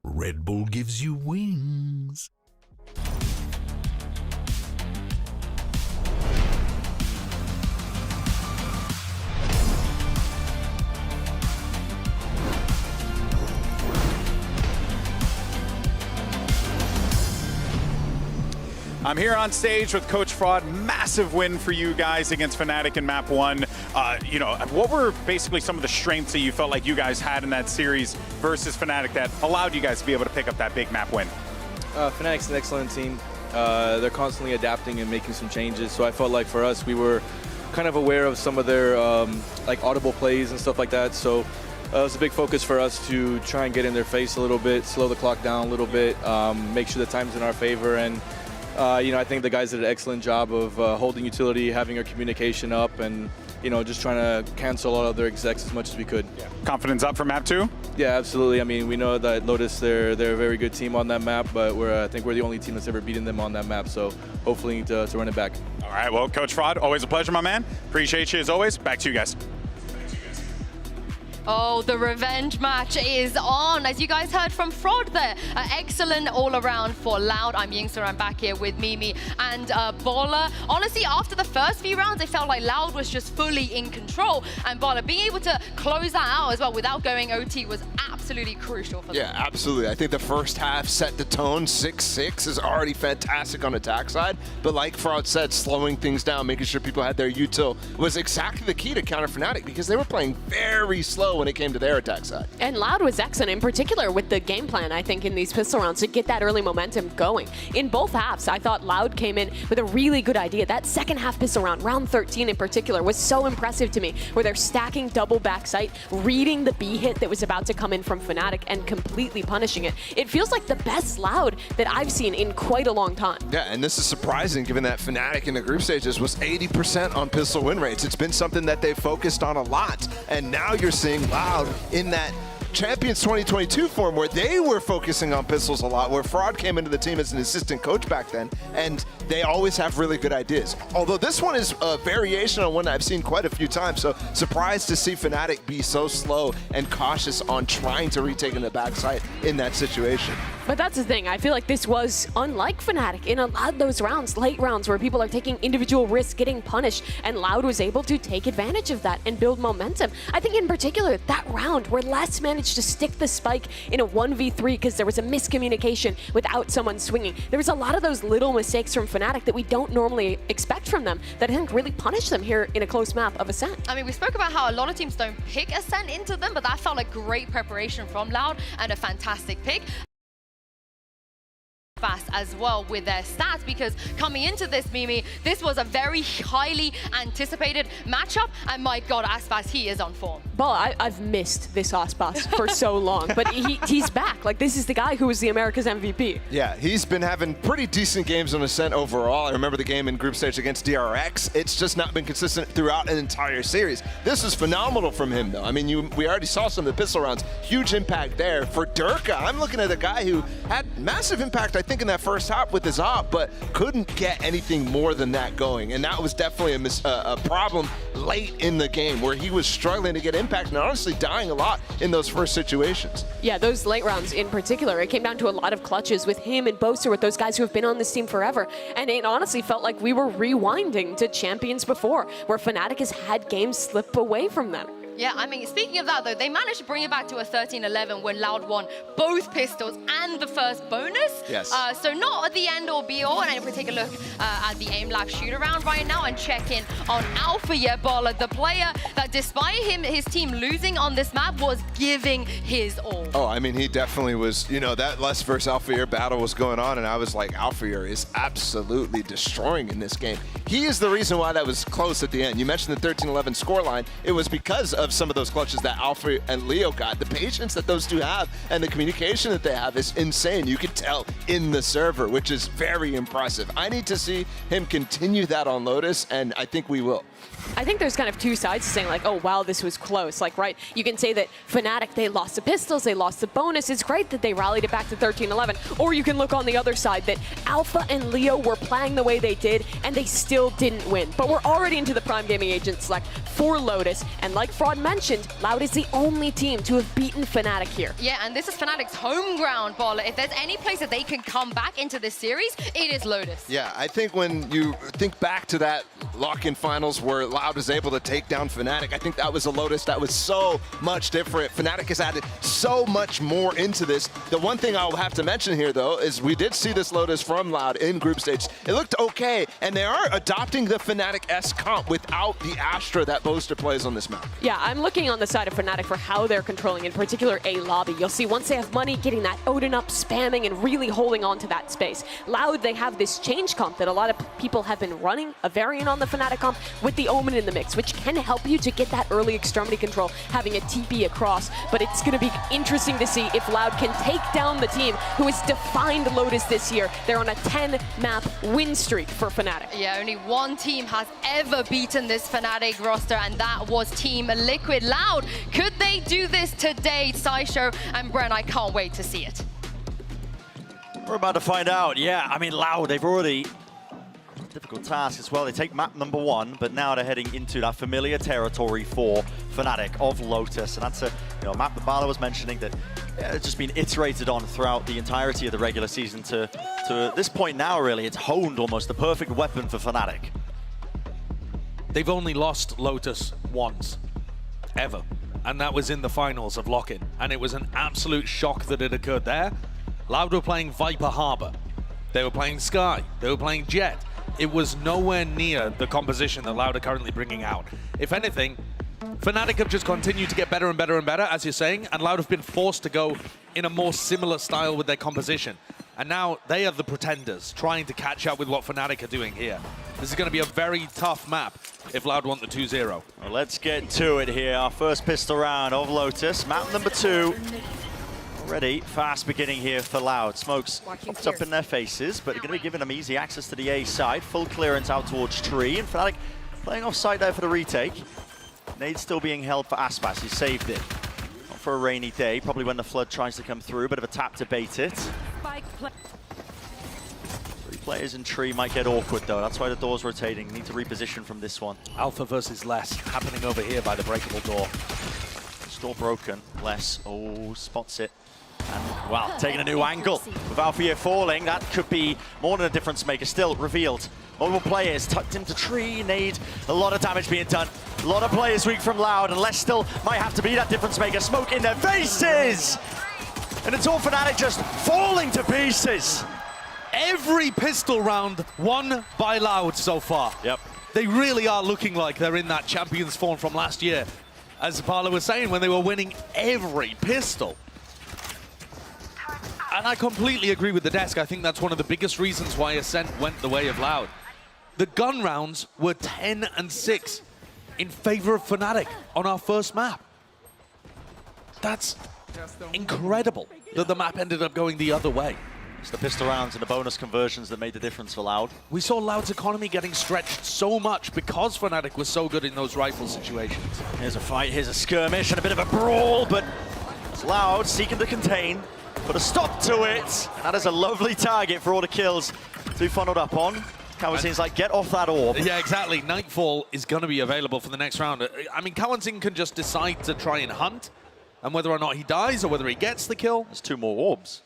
Red Bull gives you wings. I'm here on stage with Coach Fraud. Massive win for you guys against Fnatic in Map 1. What were basically some of the strengths that you felt like you guys had in that series versus Fnatic that allowed you guys to be able to pick up that big map win? Fnatic's an excellent team. They're constantly adapting and making some changes. So I felt like for us, we were kind of aware of some of their like audible plays and stuff like that. So it was a big focus for us to try and get in their face a little bit, slow the clock down a little bit, make sure the time's in our favor. And I think the guys did an excellent job of holding utility, having our communication up, and just trying to cancel all other execs as much as we could. Yeah. Confidence up for Map 2? Yeah, absolutely. I mean, we know that Lotus, they're a very good team on that map, but I think we're the only team that's ever beaten them on that map, so hopefully to run it back. All right, well, Coach Fraud, always a pleasure, my man. Appreciate you as always. Back to you guys. Oh, the revenge match is on. As you guys heard from Fraud there, excellent all around for Loud. I'm Yingster, I'm back here with Mimi and Baller. Honestly, after the first few rounds, it felt like Loud was just fully in control. And Baller being able to close that out as well without going OT was absolutely crucial for them. Yeah, absolutely. I think the first half set the tone. 6-6 is already fantastic on attack side. But like Fraud said, slowing things down, making sure people had their util was exactly the key to counter Fnatic because they were playing very slow when it came to their attack side. And Loud was excellent, in particular with the game plan, I think, in these pistol rounds to get that early momentum going. In both halves, I thought Loud came in with a really good idea. That second half pistol round, round 13 in particular, was so impressive to me, where they're stacking double backside, reading the B hit that was about to come in from Fnatic and completely punishing it. It feels like the best Loud that I've seen in quite a long time. Yeah, and this is surprising given that Fnatic in the group stages was 80% on pistol win rates. It's been something that they've focused on a lot, and now you're seeing Loud in that Champions 2022 form where they were focusing on pistols a lot, where Fraud came into the team as an assistant coach back then, and they always have really good ideas. Although this one is a variation on one I've seen quite a few times, so surprised to see Fnatic be so slow and cautious on trying to retake in the backside in that situation. But that's the thing, I feel like this was unlike Fnatic in a lot of those rounds, late rounds, where people are taking individual risks, getting punished, and Loud was able to take advantage of that and build momentum. I think in particular, that round where Les managed to stick the spike in a 1v3 because there was a miscommunication without someone swinging. There was a lot of those little mistakes from Fnatic that we don't normally expect from them that I think really punished them here in a close map of Ascent. I mean, we spoke about how a lot of teams don't pick Ascent into them, but that felt like great preparation from Loud and a fantastic pick. Fast as well with their stats, because coming into this, Mimi, this was a very highly anticipated matchup, and my god, Aspas, he is on form. Well, I've missed this Aspas for so long, but he's back. Like, this is the guy who was the America's MVP. Yeah, he's been having pretty decent games on Ascent overall. I remember the game in group stage against DRX. It's just not been consistent throughout an entire series. This is phenomenal from him, though. I mean, we already saw some of the pistol rounds. Huge impact there. For Durka, I'm looking at a guy who had massive impact, I think, in that first half with his op, but couldn't get anything more than that going. And that was definitely a problem late in the game where he was struggling to get impact and honestly dying a lot in those first situations. Yeah, those late rounds in particular, it came down to a lot of clutches with him and Boaster, with those guys who have been on this team forever. And it honestly felt like we were rewinding to Champions before, where Fnatic has had games slip away from them. Yeah, I mean, speaking of that, though, they managed to bring it back to a 13-11 when Loud won both pistols and the first bonus. Yes. So not at the end or be all. And if we take a look at the aim lab shoot around right now and check in on Alpha Yebola, the player that despite his team losing on this map was giving his all. Oh, I mean, he definitely was, you know, that Less versus Alpha Year battle was going on, and I was like, Alpha Year is absolutely destroying in this game. He is the reason why that was close at the end. You mentioned the 13-11 scoreline. It was because of some of those clutches that Alpha and Leo got. The patience that those two have and the communication that they have is insane. You could tell in the server, which is very impressive. I need to see him continue that on Lotus, and I think we will. I think there's kind of two sides to saying like, oh, wow, this was close. Like, right, you can say that Fnatic, they lost the pistols, they lost the bonus. It's great that they rallied it back to 13-11. Or you can look on the other side that Alpha and Leo were playing the way they did, and they still didn't win. But we're already into the Prime Gaming Agent select for Lotus. And like Fraud mentioned, Loud is the only team to have beaten Fnatic here. Yeah, and this is Fnatic's home ground, Baller. If there's any place that they can come back into this series, it is Lotus. Yeah, I think when you think back to that lock-in finals where Loud was able to take down Fnatic, I think that was a Lotus that was so much different. Fnatic has added so much more into this. The one thing I'll have to mention here, though, is we did see this Lotus from Loud in group stage. It looked okay, and they are adopting the Fnatic-esque comp without the Astra that Boaster plays on this map. Yeah, I'm looking on the side of Fnatic for how they're controlling, in particular, A lobby. You'll see once they have money, getting that Odin up, spamming, and really holding on to that space. Loud, they have this change comp that a lot of people have been running, a variant on the Fnatic comp, with the Omen in the mix, which can help you to get that early extremity control, having a TP across. But it's going to be interesting to see if Loud can take down the team who has defined Lotus this year. They're on a 10-map win streak for Fnatic. Yeah, only one team has ever beaten this Fnatic roster, and that was Team Liquid. Loud, could they do this today? Saisho and Bren, I can't wait to see it. We're about to find out. Yeah, I mean, Loud, they've already... difficult task as well. They take map number 1, but now they're heading into that familiar territory for Fnatic of Lotus. And that's a map that Bala was mentioning that it's just been iterated on throughout the entirety of the regular season to this point now, really. It's honed almost the perfect weapon for Fnatic. They've only lost Lotus once, ever. And that was in the finals of Lock-In. And it was an absolute shock that it occurred there. Loud were playing Viper Harbor. They were playing Sky. They were playing Jet. It was nowhere near the composition that Loud are currently bringing out. If anything, Fnatic have just continued to get better and better and better, as you're saying, and Loud have been forced to go in a more similar style with their composition. And now they are the pretenders, trying to catch up with what Fnatic are doing here. This is going to be a very tough map if Loud want the 2-0. Well, let's get to it here. Our first pistol round of Lotus. Map number 2. Already fast beginning here for Loud. Smokes popped up in their faces, but they're going to be giving them easy access to the A side. Full clearance out towards Tree, and Fnatic playing offside there for the retake. Nade still being held for Aspas. He saved it. Not for a rainy day, probably when the flood tries to come through. Bit of a tap to bait it. 3 players in Tree might get awkward though. That's why the door's rotating. Need to reposition from this one. Alpha versus Less happening over here by the breakable door. Door broken. Less, spots it. And, wow, taking a new angle. With Alpha falling, that could be more than a difference maker. Still revealed. Multiple players tucked into Tree. Nade, a lot of damage being done. A lot of players weak from Loud, and Less still might have to be that difference maker. Smoke in their faces! And it's all Fnatic just falling to pieces. Every pistol round won by Loud so far. Yep. They really are looking like they're in that Champions form from last year. As Parla was saying, when they were winning every pistol. And I completely agree with the desk. I think that's one of the biggest reasons why Ascent went the way of Loud. The gun rounds were 10 and 6 in favor of Fnatic on our first map. That's incredible that the map ended up going the other way. It's the pistol rounds and the bonus conversions that made the difference for Loud. We saw Loud's economy getting stretched so much because Fnatic was so good in those rifle situations. Here's a fight, here's a skirmish and a bit of a brawl, but it's Loud seeking to contain. Put a stop to it. That is a lovely target for all the kills to be funneled up on. Kawazin's like, get off that orb. Yeah, exactly. Nightfall is going to be available for the next round. I mean, Kawazin can just decide to try and hunt, and whether or not he dies or whether he gets the kill. There's 2 more orbs.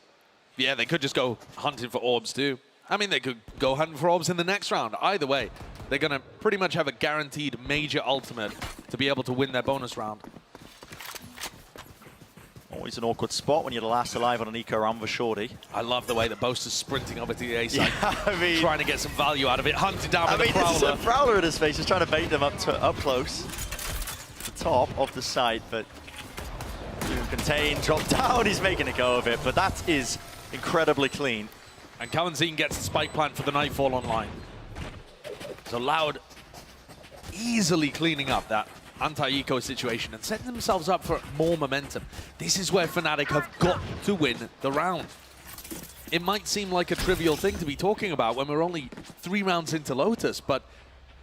Yeah, they could just go hunting for orbs too. I mean, they could go hunting for orbs in the next round. Either way, they're going to pretty much have a guaranteed major ultimate to be able to win their bonus round. Always an awkward spot when you're the last alive on an eco round for Shorty. I love the way that Boaster's sprinting over to the A side, Yeah, I mean, trying to get some value out of it, hunted down by the this is Prowler. a Prowler in his face. He's trying to bait them up close. The top of the site, but contain, drop down. He's making a go of it, but that is incredibly clean. And Kawanzine gets the spike plant for the Nightfall online. So Loud easily cleaning up that anti-eco situation and setting themselves up for more momentum. This is where Fnatic have got to win the round. It might seem like a trivial thing to be talking about when we're only 3 rounds into Lotus, but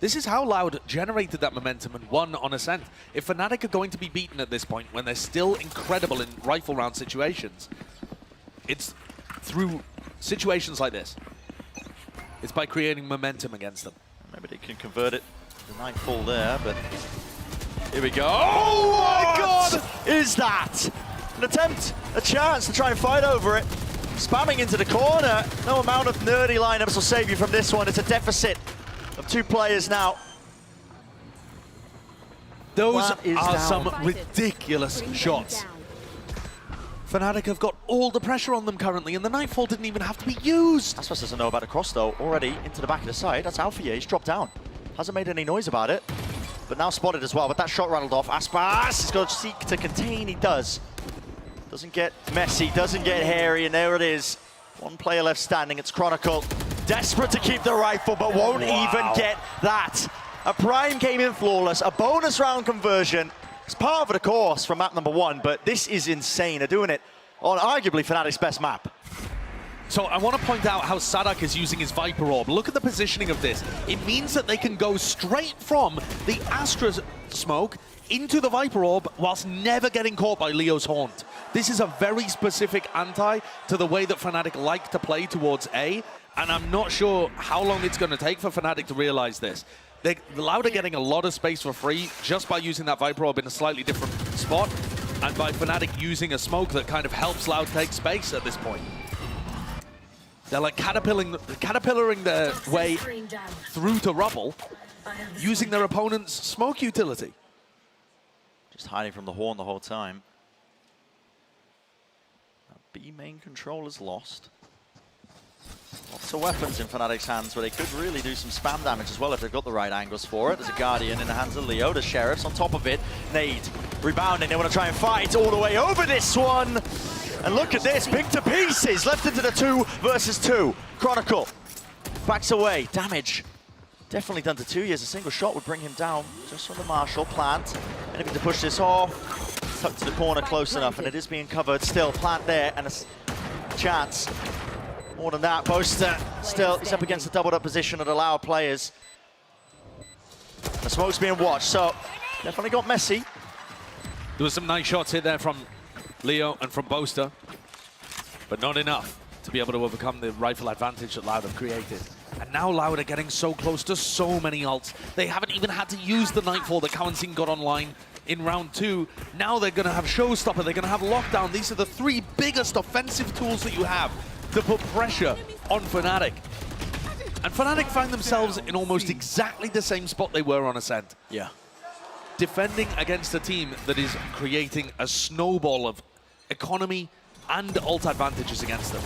this is how Loud generated that momentum and won on Ascent. If Fnatic are going to be beaten at this point when they're still incredible in rifle round situations, it's through situations like this. It's by creating momentum against them. Maybe they can convert it. The Nightfall there, but here we go. Oh my God! Is that an attempt, a chance to try and fight over it? Spamming into the corner. No amount of nerdy lineups will save you from this one. It's a deficit of 2 players now. Those are some ridiculous shots. Fnatic have got all the pressure on them currently, and the Nightfall didn't even have to be used. Aspas doesn't know about the cross, though. Already into the back of the side. That's Alfie. He's dropped down. Hasn't made any noise about it, but now spotted as well. But that shot rattled off. Aspas is going to seek to contain. He does. Doesn't get messy, doesn't get hairy, and there it is. 1 player left standing. It's Chronicle. Desperate to keep the rifle, but won't even get that. A Prime came in flawless. A bonus round conversion. It's part of the course from map number 1, but this is insane. They're doing it on arguably Fnatic's best map. So I want to point out how Sadak is using his Viper Orb. Look at the positioning of this. It means that they can go straight from the Astra smoke into the Viper Orb whilst never getting caught by Leo's Haunt. This is a very specific anti to the way that Fnatic like to play towards A, and I'm not sure how long it's going to take for Fnatic to realize this. The Loud are getting a lot of space for free just by using that Viper Orb in a slightly different spot, and by Fnatic using a smoke that kind of helps Loud take space at this point. They're like caterpillaring their way through to rubble, using their opponent's smoke utility. Just hiding from the Horn the whole time. B main control is lost. Lots of weapons in Fnatic's hands where they could really do some spam damage as well if they've got the right angles for it. There's a Guardian in the hands of Leo. The Sheriff's on top of it. Nade rebounding. They want to try and fight all the way over this one. And look at this. Picked to pieces. Left into the 2 versus 2. Chronicle backs away. Damage definitely done to 2 years. A single shot would bring him down just from the Marshall plant. Anything to push this off. Tucked to the corner close enough, and it is being covered still. Plant there, and a chance. More than that, Boaster still, he's up against the doubled up position of the Loud players. The smoke's being watched, so definitely got messy. There was some nice shots hit there from Leo and from Boaster, but not enough to be able to overcome the rifle advantage that Loud have created. And now Loud are getting so close to so many ults. They haven't even had to use the Nightfall that Kawanzine got online in round 2. Now they're going to have Showstopper, they're going to have Lockdown. These are the 3 biggest offensive tools that you have to put pressure on Fnatic. And Fnatic find themselves in almost exactly the same spot they were on Ascent. Yeah. Defending against a team that is creating a snowball of economy and ult advantages against them.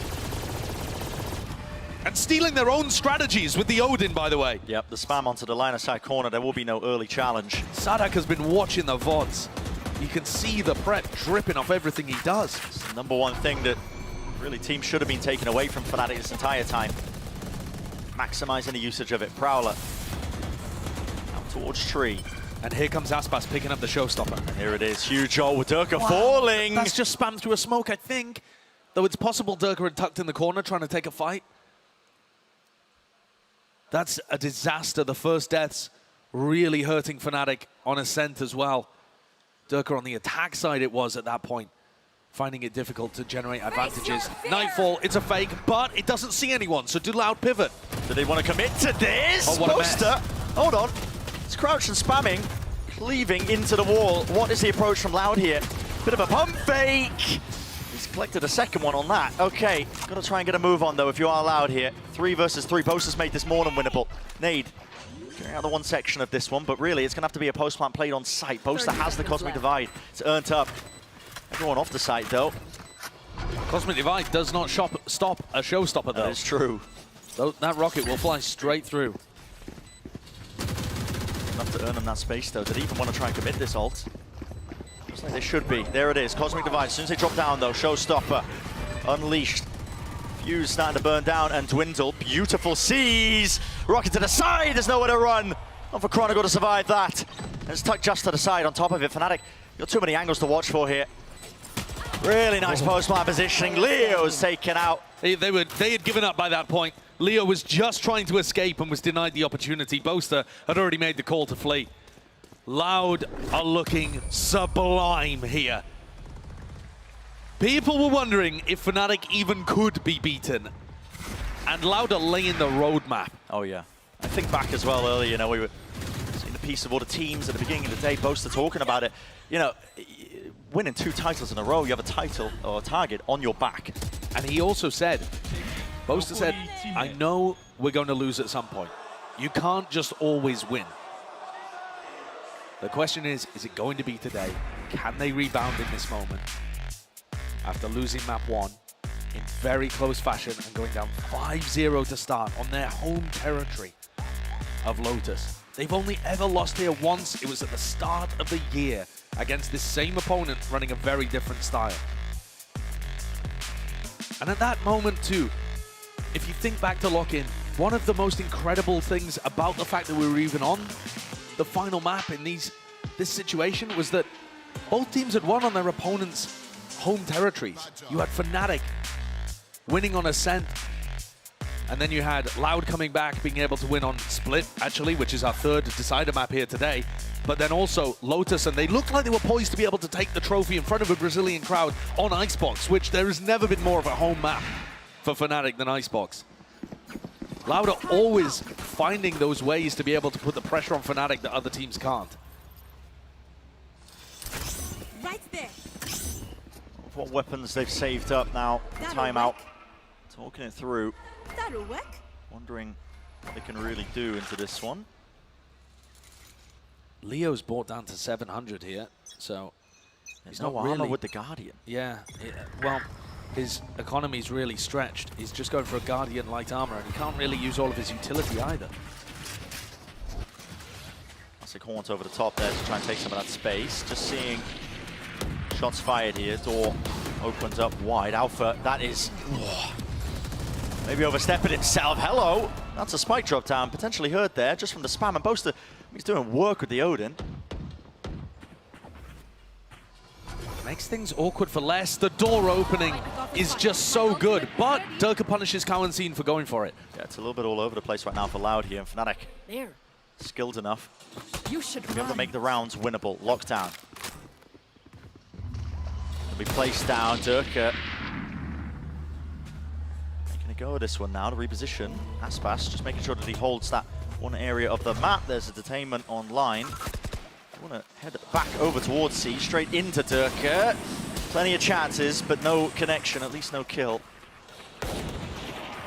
And stealing their own strategies with the Odin, by the way. Yep, the spam onto the line of side corner. There will be no early challenge. Sadak has been watching the VODs. You can see the prep dripping off everything he does. It's the #1 thing that really teams should have been taken away from Fnatic this entire time. Maximizing the usage of it. Prowler out towards Tree. And here comes Aspas picking up the Showstopper. And here it is. Huge ult with Durka falling. That's just spammed through a smoke, I think. Though it's possible Durka had tucked in the corner trying to take a fight. That's a disaster. The first deaths really hurting Fnatic on Ascent as well. Durka on the attack side it was at that point, finding it difficult to generate advantages. Nightfall, it's a fake, but it doesn't see anyone, so do Loud pivot. Do they want to commit to this? Oh, what a mess. Hold on. It's crouched and spamming, cleaving into the wall. What is the approach from Loud here? Bit of a pump fake. He's collected a second one on that. Okay, got to try and get a move on though if you are Loud here. 3 versus 3. Boaster's made this more than winnable. Nade getting out the one section of this one, but really it's going to have to be a post plant played on site. Boaster has the Cosmic Divide. It's earned up. Everyone off the site, though. Cosmic Divide does not stop a showstopper, though. That is true. That rocket will fly straight through. Enough to earn them that space, though. Did he even want to try and commit this ult? Looks like they should be. There it is. Cosmic Divide. As soon as they drop down, though, showstopper unleashed. Fuse starting to burn down and dwindle. Beautiful seas. Rocket to the side. There's nowhere to run. Not for Chronicle to survive that. And it's tucked just to the side on top of it. Fnatic, got too many angles to watch for here. Really nice post-plant positioning. Leo's taken out. They had given up by that point. Leo was just trying to escape and was denied the opportunity. Boaster had already made the call to flee. Loud are looking sublime here. People were wondering if Fnatic even could be beaten. And Loud are laying the roadmap. Oh, yeah. I think back as well earlier, you know, we were seeing the piece of all the teams at the beginning of the day, Boaster talking about it. You know, winning 2 titles in a row, you have a title or a target on your back. And he also said, Boaster said, I know we're going to lose at some point. You can't just always win. The question is it going to be today? Can they rebound in this moment? After losing map 1 in very close fashion and going down 5-0 to start on their home territory of Lotus. They've only ever lost here once. It was at the start of the year against this same opponent running a very different style. And at that moment too, if you think back to Lock-In, one of the most incredible things about the fact that we were even on the final map in this situation was that both teams had won on their opponent's home territories. You had Fnatic winning on Ascent, and then you had Loud coming back, being able to win on Split, actually, which is our 3rd decider map here today. But then also Lotus, and they looked like they were poised to be able to take the trophy in front of a Brazilian crowd on Icebox, which there has never been more of a home map for Fnatic than Icebox. Loud are always finding those ways to be able to put the pressure on Fnatic that other teams can't. Right there. What weapons they've saved up now. Timeout. Talking it through. That'll work. Wondering what they can really do into this one. Leo's brought down to 700 here, so he's no not armor really with the Guardian. Yeah, well, his economy's really stretched. He's just going for a Guardian light armor, and he can't really use all of his utility either. Classic Haunt over the top there to try and take some of that space. Just seeing shots fired here. Door opens up wide. Alpha, that is maybe overstepping himself. Hello. That's a spike drop down. Potentially hurt there just from the spam. And Boaster, he's doing work with the Odin. Makes things awkward for Les. The door opening is just so good, but Durka punishes Cowanseen for going for it. Yeah, it's a little bit all over the place right now for Loud here. And Fnatic, skilled enough to be able to make the rounds winnable. Lockdown. Will be placed down. Durka going to go with this one now to reposition. Aspas just making sure that he holds that one area of the map. There's a detainment online. I want to head back over towards C, straight into Durka. Plenty of chances, but no connection, at least no kill.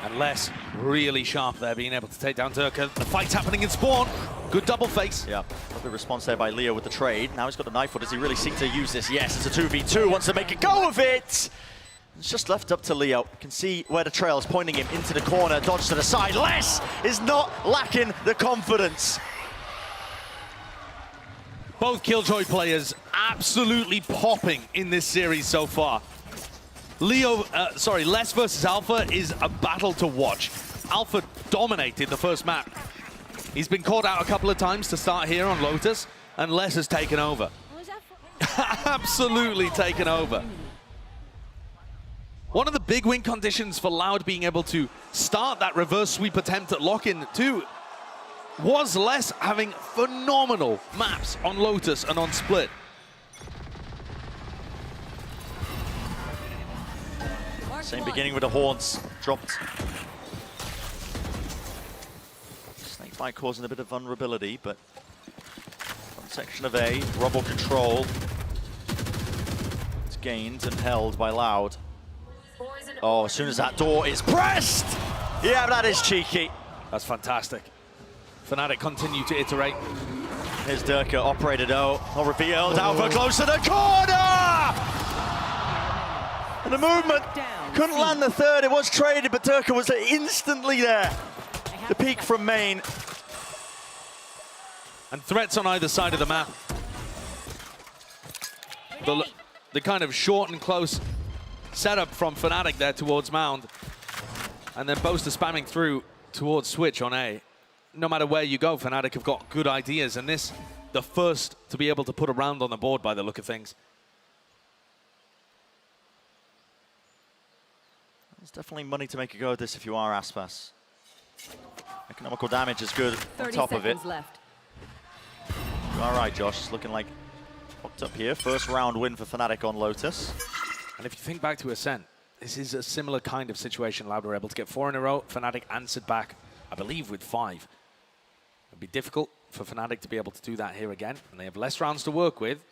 And Les really sharp there, being able to take down Durka. The fight's happening in spawn. Good double face. Yeah, lovely response there by Leo with the trade. Now he's got the knife. Does he really seek to use this? Yes, it's a 2v2. Wants to make a go of it. It's just left up to Leo. You can see where the trail is pointing him into the corner. Dodge to the side. Les is not lacking the confidence. Both Killjoy players absolutely popping in this series so far. Les versus Alpha is a battle to watch. Alpha dominated the first map. He's been caught out a couple of times to start here on Lotus, and Les has taken over. Absolutely taken over. One of the big win conditions for Loud being able to start that reverse sweep attempt at lock-in too was Les having phenomenal maps on Lotus and on Split. Same beginning with the Haunts. Dropped. Snakebite causing a bit of vulnerability, but one section of A, rubble control. It's gained and held by Loud. Oh, as soon as that door is pressed! Yeah, that is cheeky. That's fantastic. Fnatic continue to iterate. Here's Durka, operated out, not revealed. Alpha close to the corner! And the movement couldn't land the third. It was traded, but Durka was instantly there. The peak from main. And threats on either side of the map. The kind of short and close setup from Fnatic there towards Mound. And then Boaster spamming through towards Switch on A. No matter where you go, Fnatic have got good ideas. And this, the first to be able to put a round on the board by the look of things. There's definitely money to make a go at this if you are Aspas. Economical damage is good on top of it. Left. All right, Josh, it's looking like locked up here. First round win for Fnatic on Lotus. And if you think back to Ascent, this is a similar kind of situation. Loud were able to get 4 in a row. Fnatic answered back, I believe, with 5. It'd be difficult for Fnatic to be able to do that here again. And they have less rounds to work with.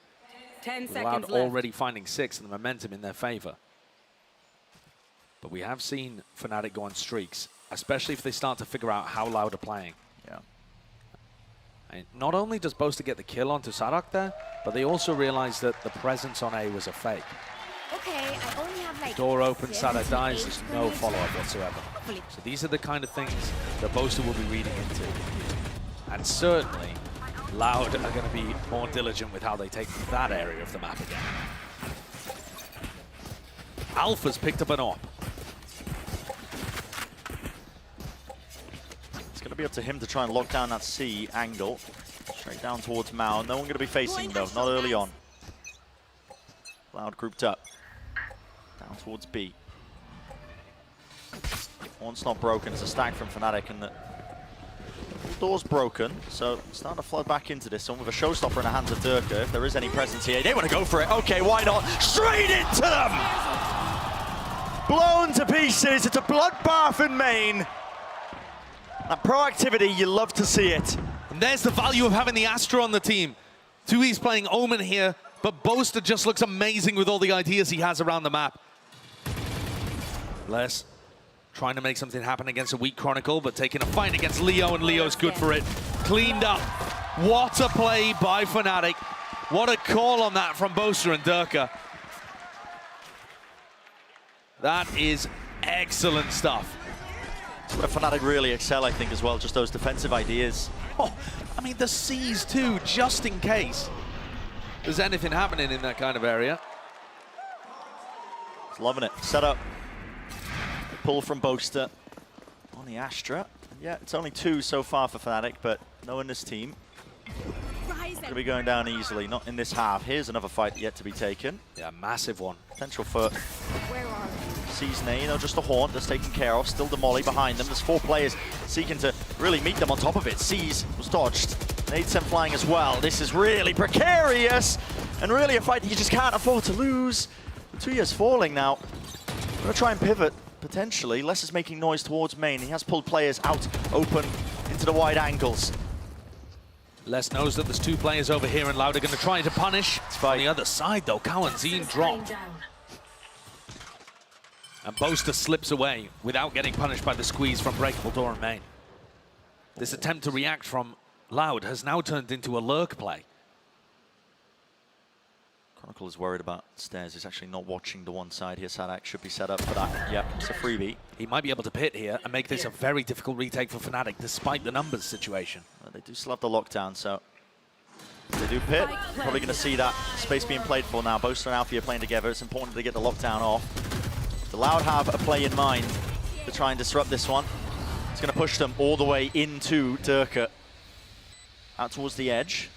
10 Loud seconds left. already finding 6 and the momentum in their favor. But we have seen Fnatic go on streaks, especially if they start to figure out how Loud are playing. Yeah. And not only does Boaster get the kill onto Sarak there, but they also realize that the presence on A was a fake. Okay, I only have like Door opens, Sarak dies, there's no follow-up whatsoever. So these are the kind of things that Boaster will be reading into. And certainly, Loud are going to be more diligent with how they take that area of the map again. Alpha's picked up an AWP. It's going to be up to him to try and lock down that C angle. Straight down towards Mound. No one going to be facing him though, not early on. Loud grouped up. Down towards B. One's not broken, it's a stack from Fnatic, and the door's broken, so starting to flood back into this one with a showstopper in the hands of Durka. If there is any presence here, they want to go for it. Okay, why not? Straight into them! Blown to pieces. It's a bloodbath in main. That proactivity, you love to see it. And there's the value of having the Astra on the team. Tui's playing Omen here, but Boaster just looks amazing with all the ideas he has around the map. Les trying to make something happen against a weak Chronicle, but taking a fight against Leo, and Leo's good for it. Cleaned up. What a play by Fnatic. What a call on that from Boaster and Durka. That is excellent stuff. That's where Fnatic really excel, I think, as well, just those defensive ideas. Oh, I mean, the C's too, just in case there's anything happening in that kind of area. He's loving it. Set up. Pull from Boaster on the Astra. Yeah, it's only 2 so far for Fnatic, but knowing this team, it's going to be going down easily, not in this half. Here's another fight yet to be taken. Yeah, massive one. Potential for C's nade, no, just a Haunt that's taken care of. Still the Molly behind them. There's 4 players seeking to really meet them on top of it. C's was dodged. Nade sent flying as well. This is really precarious and really a fight that you just can't afford to lose. 2 years falling now. Going to try and pivot. Potentially, Les is making noise towards main. He has pulled players out, open, into the wide angles. Les knows that there's 2 players over here, and Loud are going to try to punish. On the other side, though, Kawanzine dropped. And Boaster slips away without getting punished by the squeeze from Breakable Door and main. This attempt to react from Loud has now turned into a lurk play. Chronicle is worried about stairs. He's actually not watching the one side here. Sadak should be set up for that. Yep, it's a freebie. He might be able to pit here and make this a very difficult retake for Fnatic, despite the numbers situation. They do still have the lockdown, so if they do pit, probably going to see that space being played for now. Boaster and Alfie are playing together. It's important to get the lockdown off. The Loud have a play in mind to try and disrupt this one. It's going to push them all the way into Durka. Out towards the edge.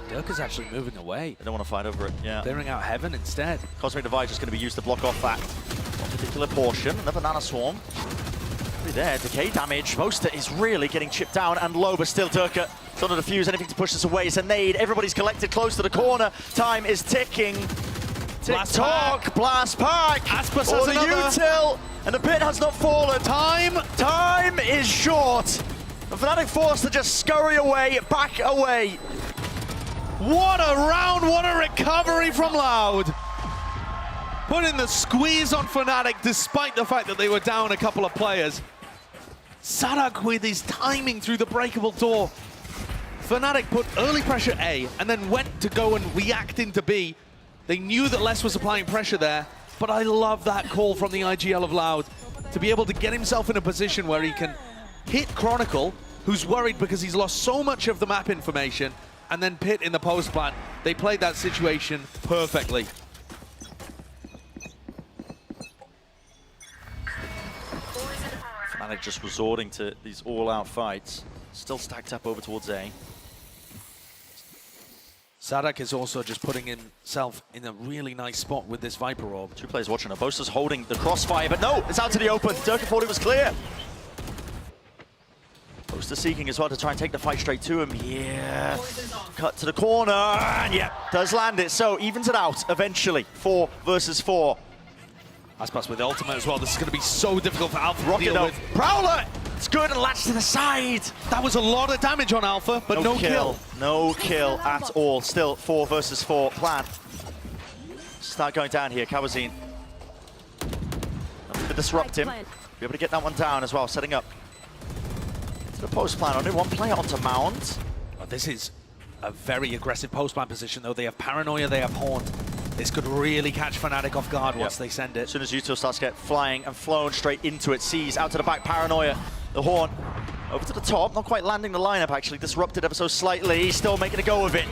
Durka's actually moving away. They don't want to fight over it, yeah. Clearing out Heaven instead. Cosmic Divide just going to be used to block off that particular portion. Another Nana Swarm. There, decay damage. Boaster is really getting chipped down, and low, but still Durka trying to defuse anything to push this away. It's a nade. Everybody's collected close to the corner. Time is ticking. Tick-tock, Blast Pack. Aspas or has the another. util, and the pit has not fallen. Time is short. And Fnatic forced to just scurry away, back away. What a round, what a recovery from Loud. Putting the squeeze on Fnatic despite the fact that they were down a couple of players. Sadak with his timing through the breakable door. Fnatic put early pressure A and then went to go and react into B. They knew that Les was applying pressure there, but I love that call from the IGL of Loud to be able to get himself in a position where he can hit Chronicle, who's worried because he's lost so much of the map information, and then Pit in the post plant. They played that situation perfectly. Fnatic just resorting to these all-out fights. Still stacked up over towards A. Sadak is also just putting himself in a really nice spot with this Viper Orb. Two players watching. Boaster's holding the crossfire, but no, it's out to the open. Durka thought it was clear. Boaster seeking as well to try and take the fight straight to him. Yeah. Cut to the corner, and yeah, does land it. So evens it out eventually. 4 versus 4. Aspas with the ultimate as well. This is going to be so difficult for Alpha Rocket to deal with. Prowler! It's good and latched to the side. That was a lot of damage on Alpha, but no kill. No kill at all. Still 4 versus 4 plan. Start going down here, Kawazine. To disrupt him. Be able to get that one down as well, setting up to the post plan. Only one player onto Mount. Oh, this is a very aggressive post plan position though. They have Paranoia, they have Haunt. This could really catch Fnatic off guard once they send it. As soon as Util starts to get flying and flown straight into it, sees out to the back, Paranoia, the Haunt, over to the top, not quite landing the lineup actually, disrupted ever so slightly, still making a go of it.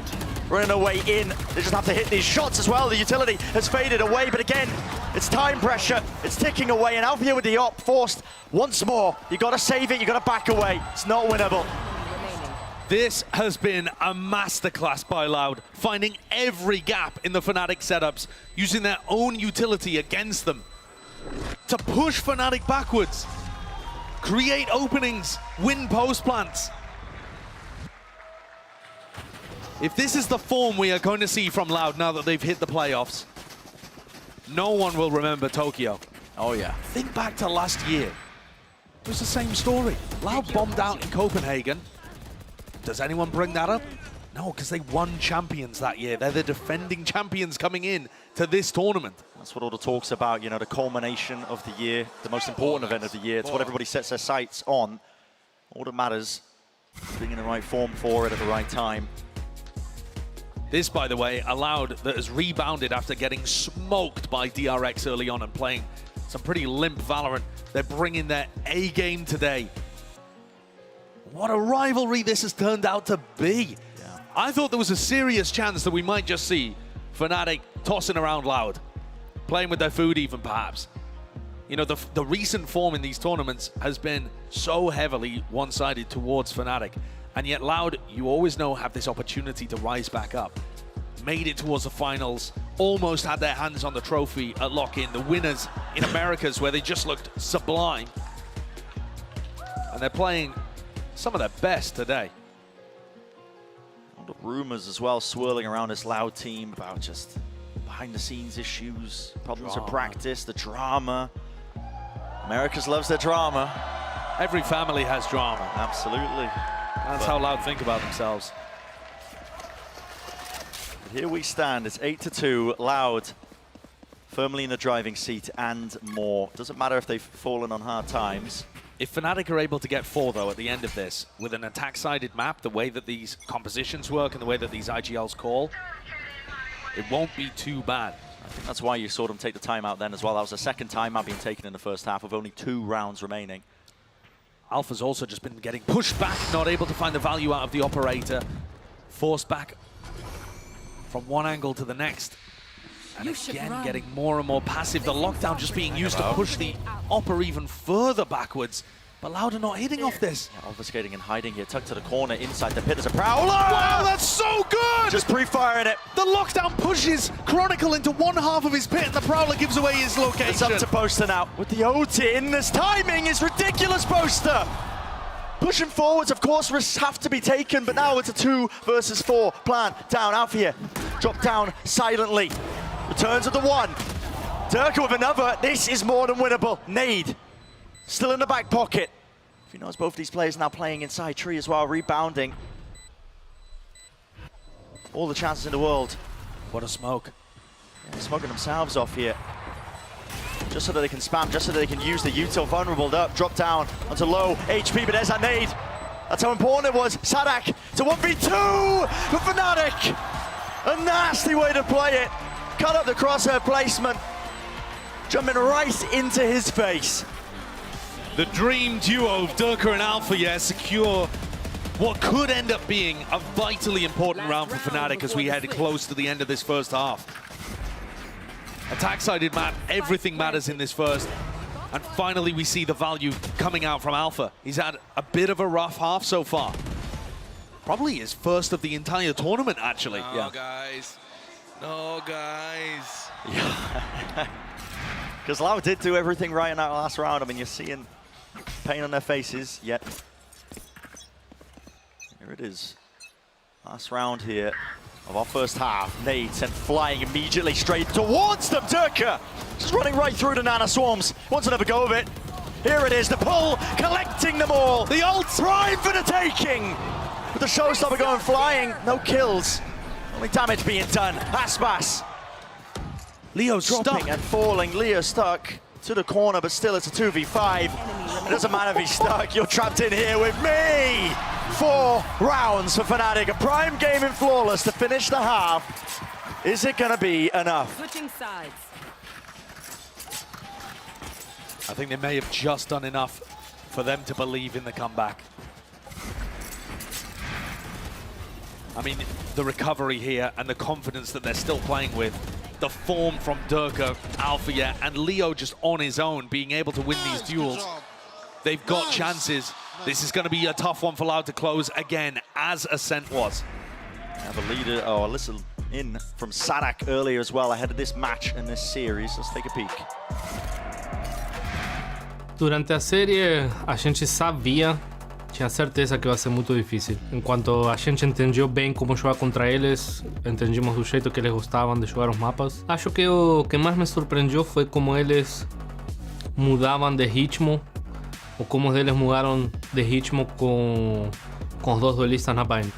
Running away in, they just have to hit these shots as well. The utility has faded away, but again, it's time pressure, it's ticking away, and Alpha here with the op, forced once more. You gotta save it, you gotta back away, it's not winnable. This has been a masterclass by Loud, finding every gap in the Fnatic setups, using their own utility against them to push Fnatic backwards, create openings, win post plants. If this is the form we are going to see from Loud now that they've hit the playoffs, no one will remember Tokyo. Oh yeah. Think back to last year. It was the same story. Loud bombed out in Copenhagen. Does anyone bring that up? No, because they won champions that year. They're the defending champions coming in to this tournament. That's what all the talk's about, you know, the culmination of the year, the most important event of the year. It's what everybody sets their sights on. All that matters, being in the right form for it at the right time. This, by the way, a Loud that has rebounded after getting smoked by DRX early on and playing some pretty limp Valorant. They're bringing their A game today. What a rivalry this has turned out to be. Yeah. I thought there was a serious chance that we might just see Fnatic tossing around Loud, playing with their food even perhaps. You know, the recent form in these tournaments has been so heavily one-sided towards Fnatic, and yet Loud, you always know, have this opportunity to rise back up. Made it towards the finals, almost had their hands on the trophy at lock-in, the winners in Americas where they just looked sublime. And they're playing some of their best today. A lot of rumors as well swirling around this Loud team about just behind-the-scenes issues, problems with practice, the drama. Americas loves their drama. Every family has drama. Absolutely. That's how Loud think about themselves. But here we stand, it's 8-2, Loud firmly in the driving seat and more. Doesn't matter if they've fallen on hard times. If Fnatic are able to get 4, though, at the end of this, with an attack-sided map, the way that these compositions work and the way that these IGLs call, it won't be too bad. I think that's why you saw them take the timeout then as well. That was the second timeout being taken in the first half with only 2 rounds remaining. Alpha's also just been getting pushed back, not able to find the value out of the operator, forced back from one angle to the next. And again, getting more and more passive. The lockdown just being used to push the Opper even further backwards. But Loud are not hitting off this. Yeah, obfuscating and hiding here, tucked to the corner, inside the pit. There's a Prowler! Wow, that's so good! Just pre-firing it. The lockdown pushes Chronicle into one half of his pit, and the Prowler gives away his location. It's up to Boaster now. With the ult in, this timing is ridiculous, Boaster! Pushing forwards, of course, risks have to be taken, but now it's a 2 versus 4 plan. Down, Alpha here. Drop down silently. Returns of the 1. Durka with another. This is more than winnable. Nade. Still in the back pocket. If you notice, both these players now playing inside tree as well, rebounding. All the chances in the world. What a smoke. Yeah, they're smoking themselves off here. Just so that they can spam, just so that they can use the util vulnerable up, drop down onto low HP, but there's that nade. That's how important it was. Sadak to 1v2 for Fnatic. A nasty way to play it. Cut up the crosshair placement. jumping right into his face. The dream duo of Durka and Alpha, yeah, secure what could end up being a vitally important round for Fnatic as we head close to the end of this first half. Attack-sided map, everything matters in this first. And finally we see the value coming out from Alpha. He's had a bit of a rough half so far. Probably his first of the entire tournament, actually. No, guys. No, guys. Yeah. Because Loud did do everything right in that last round. I mean, you're seeing pain on their faces, yet here it is. Last round here of our first half. Nades and flying immediately straight towards them. Durka just running right through the Nana Swarms. Wants another go of it. Here it is, the pull, collecting them all. The ult prime for the taking. With the showstopper going flying, no kills. Only damage being done. Aspas. Leo's dropping stuck and falling. Leo stuck to the corner, but still it's a 2v5. It doesn't matter if he's stuck. You're trapped in here with me. 4 rounds for Fnatic. A prime game in Flawless to finish the half. Is it going to be enough? Switching sides. I think they may have just done enough for them to believe in the comeback. I mean, the recovery here and the confidence that they're still playing with, the form from Durka, Alpha, yeah, and Leo just on his own, being able to win these duels. They've got chances. This is going to be a tough one for Loud to close again, as Ascent was. Have a leader, a listen in from Sadak earlier as well, ahead of this match and this series. Let's take a peek. Durante a série, a gente sabia, tinha certeza que vai ser muito difícil. Enquanto a gente entendeu bem como jogar contra eles, entendimos do jeito que eles gostavam de jogar os mapas. Acho que o que mais me surpreendeu foi como eles mudavam de ritmo, ou como eles mudaram de ritmo com os dois duelistas na Bind.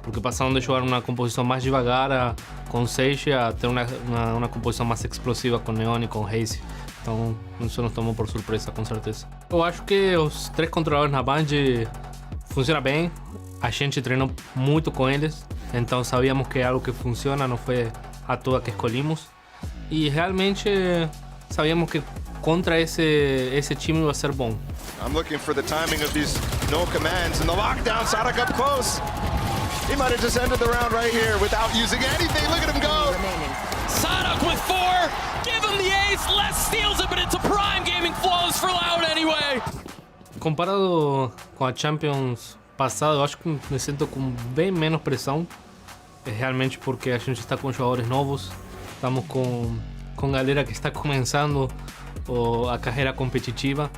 Porque passaram de jogar uma composição mais devagar com Sage a ter uma composição mais explosiva com Neon e com Haze. Então, isso nos tomou por surpresa, com certeza. Eu acho que os 3 controladores na Band funcionam bem. A gente treinou muito com eles, então sabíamos que é algo que funciona, não foi à toa que escolhimos. E realmente sabíamos que contra esse time vai ser bom. I'm looking for the timing of these no commands and the lockdown. Sadak up close. He might have just ended the round right here without using anything. Look at him go. Sadak with 4. Give him the ace. Les steals it, but it's a prime gaming Flawless for Loud anyway. Comparado com a Champions passada, eu acho que me sinto com bem menos pressão. É realmente porque a gente está com jogadores novos. Estamos com galera que está começando a carreira competitiva.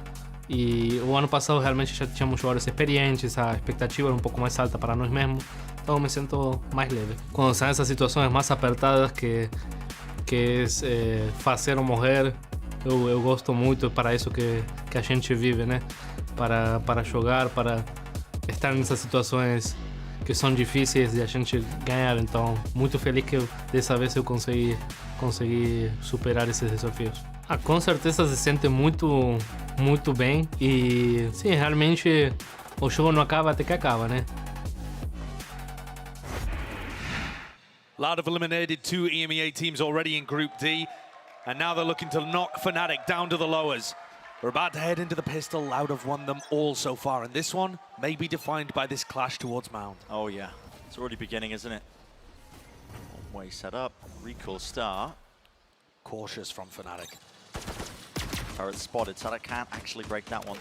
E o ano passado realmente já tínhamos jogadores experientes, a expectativa era um pouco mais alta para nós mesmos. Então me sinto mais leve. Quando são essas situações mais apertadas que é fazer ou morrer, eu gosto muito, para isso que a gente vive, né? Para jogar, para estar nessas situações que são difíceis e a gente ganhar. Então, muito feliz que dessa vez eu consegui superar esses desafios. Com certeza se sente muito bem e sim, realmente o jogo não acaba até que acaba, né? Loud have eliminated 2 EMEA teams already in Group D, and now they're looking to knock Fnatic down to the lowers. We're about to head into the pistol. Loud have won them all so far, and this one may be defined by this clash towards Mound. Oh yeah, it's already beginning, isn't it? One way set up, recall start. Cautious from Fnatic. Turret spotted, Sadak can't actually break that one.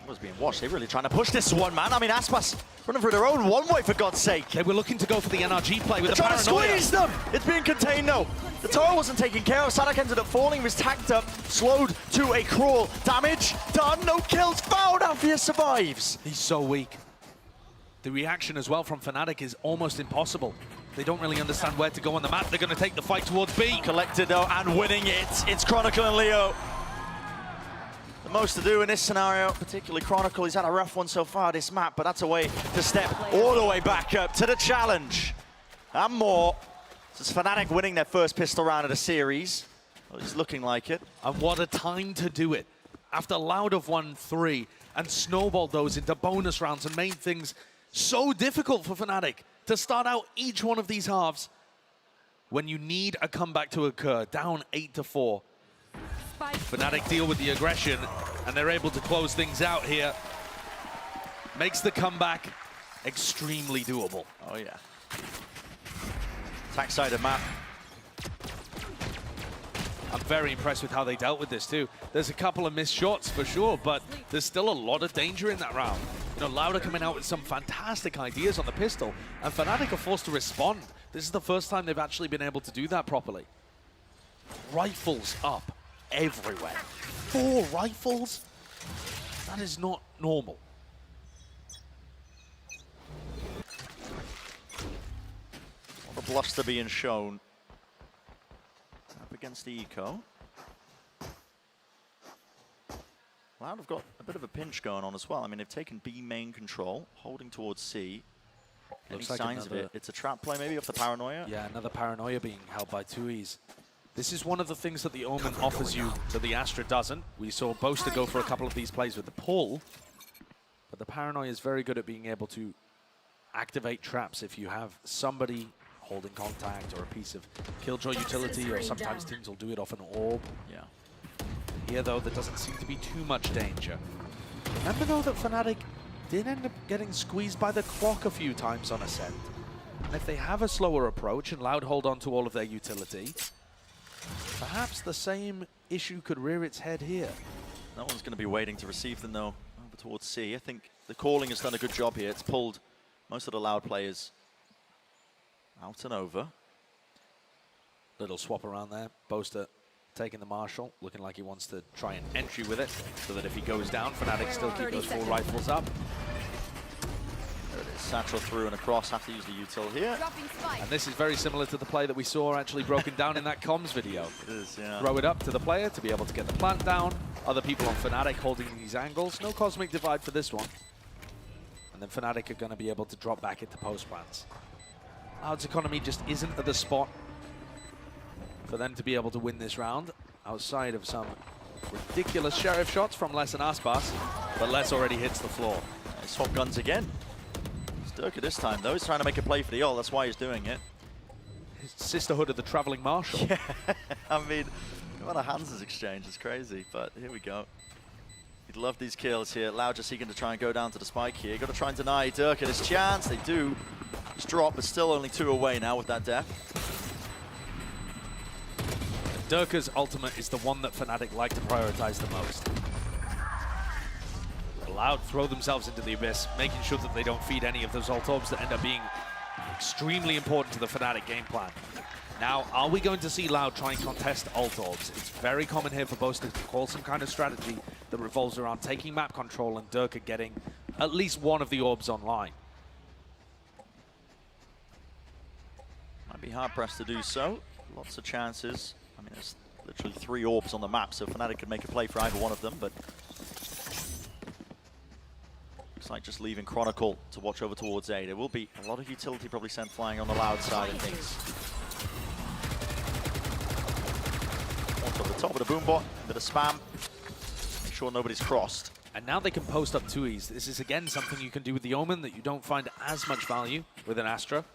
Was being watched. They're really trying to push this one, man. I mean, Aspas running through their own one way, for God's sake. They were looking to go for the NRG play with They're the trying paranoia. to squeeze them. It's being contained, though. The tower wasn't taken care of. Sadak ended up falling. He was tagged up, slowed to a crawl. Damage done. No kills found. Alfia survives. He's so weak. The reaction as well from Fnatic is almost impossible. They don't really understand where to go on the map. They're going to take the fight towards B. Collected, though, and winning it. It's Chronicle and Leo. The most to do in this scenario, particularly Chronicle. He's had a rough one so far, this map, but that's a way to step all the way back up to the challenge. And more. This is Fnatic winning their first pistol round of the series. Well, it's looking like it. And what a time to do it. After Loud have won 3 and snowballed those into bonus rounds and made things so difficult for Fnatic to start out each one of these halves. When you need a comeback to occur, down 8-4, Fnatic deal with the aggression, and they're able to close things out here. Makes the comeback extremely doable. Oh yeah. Attack side of map. I'm very impressed with how they dealt with this too. There's a couple of missed shots for sure, but there's still a lot of danger in that round. You know, Loud are coming out with some fantastic ideas on the pistol, and Fnatic are forced to respond. This is the first time they've actually been able to do that properly. Rifles up everywhere. 4 rifles? That is not normal. All the bluster being shown. Up against the Eco. Loud have got a bit of a pinch going on as well. I mean, they've taken B main control, holding towards C. Any Looks like signs of it? It's a trap play maybe off the Paranoia? Yeah, another Paranoia being held by 2Es. This is one of the things that the Omen offers you that the Astra doesn't. We saw Boaster go for a couple of these plays with the pull, but the Paranoia is very good at being able to activate traps if you have somebody holding contact or a piece of Killjoy utility, or sometimes teams will do it off an orb. Yeah. Here, though, there doesn't seem to be too much danger. Remember, though, that Fnatic did end up getting squeezed by the clock a few times on Ascent. And if they have a slower approach and Loud hold on to all of their utility, perhaps the same issue could rear its head here. No one's going to be waiting to receive them, though, over towards C. I think the calling has done a good job here. It's pulled most of the Loud players out and over. Little swap around there. Boaster taking the Marshal, looking like he wants to try an entry with it, so that if he goes down, Fnatic still keep those 4 rifles up. There it is. Satchel through and across. Have to use the util here. And this is very similar to the play that we saw actually broken down in that comms video. It is, yeah. Throw it up to the player to be able to get the plant down. Other people on Fnatic holding these angles. No Cosmic Divide for this one. And then Fnatic are going to be able to drop back into post plants. Loud's economy just isn't at the spot for them to be able to win this round, outside of some ridiculous Sheriff shots from Les and Aspas, but Les already hits the floor. Swap guns again. Sturka this time, though. He's trying to make a play for the ult. That's why he's doing it. His sisterhood of the Traveling Marshal. Yeah, I mean, the amount of hands is exchanged is crazy, but here we go. He'd love these kills here. Loud just seeking to try and go down to the spike here. Got to try and deny Durka his chance. They do. He's dropped, but still only 2 away now with that death. Durka's ultimate is the one that Fnatic like to prioritize the most. Loud throw themselves into the abyss, making sure that they don't feed any of those ult orbs that end up being extremely important to the Fnatic game plan. Now, are we going to see Loud try and contest ult orbs? It's very common here for Boaster to call some kind of strategy that revolves around taking map control and Durka getting at least one of the orbs online. Might be hard-pressed to do so. Lots of chances. I mean, there's literally 3 orbs on the map, so Fnatic could make a play for either one of them, but looks like just leaving Chronicle to watch over towards A. There will be a lot of utility probably sent flying on the Loud side of things. Onto the top of the Boombot, a bit of spam. Make sure nobody's crossed. And now they can post up 2Es. This is, again, something you can do with the Omen that you don't find as much value with an Astra.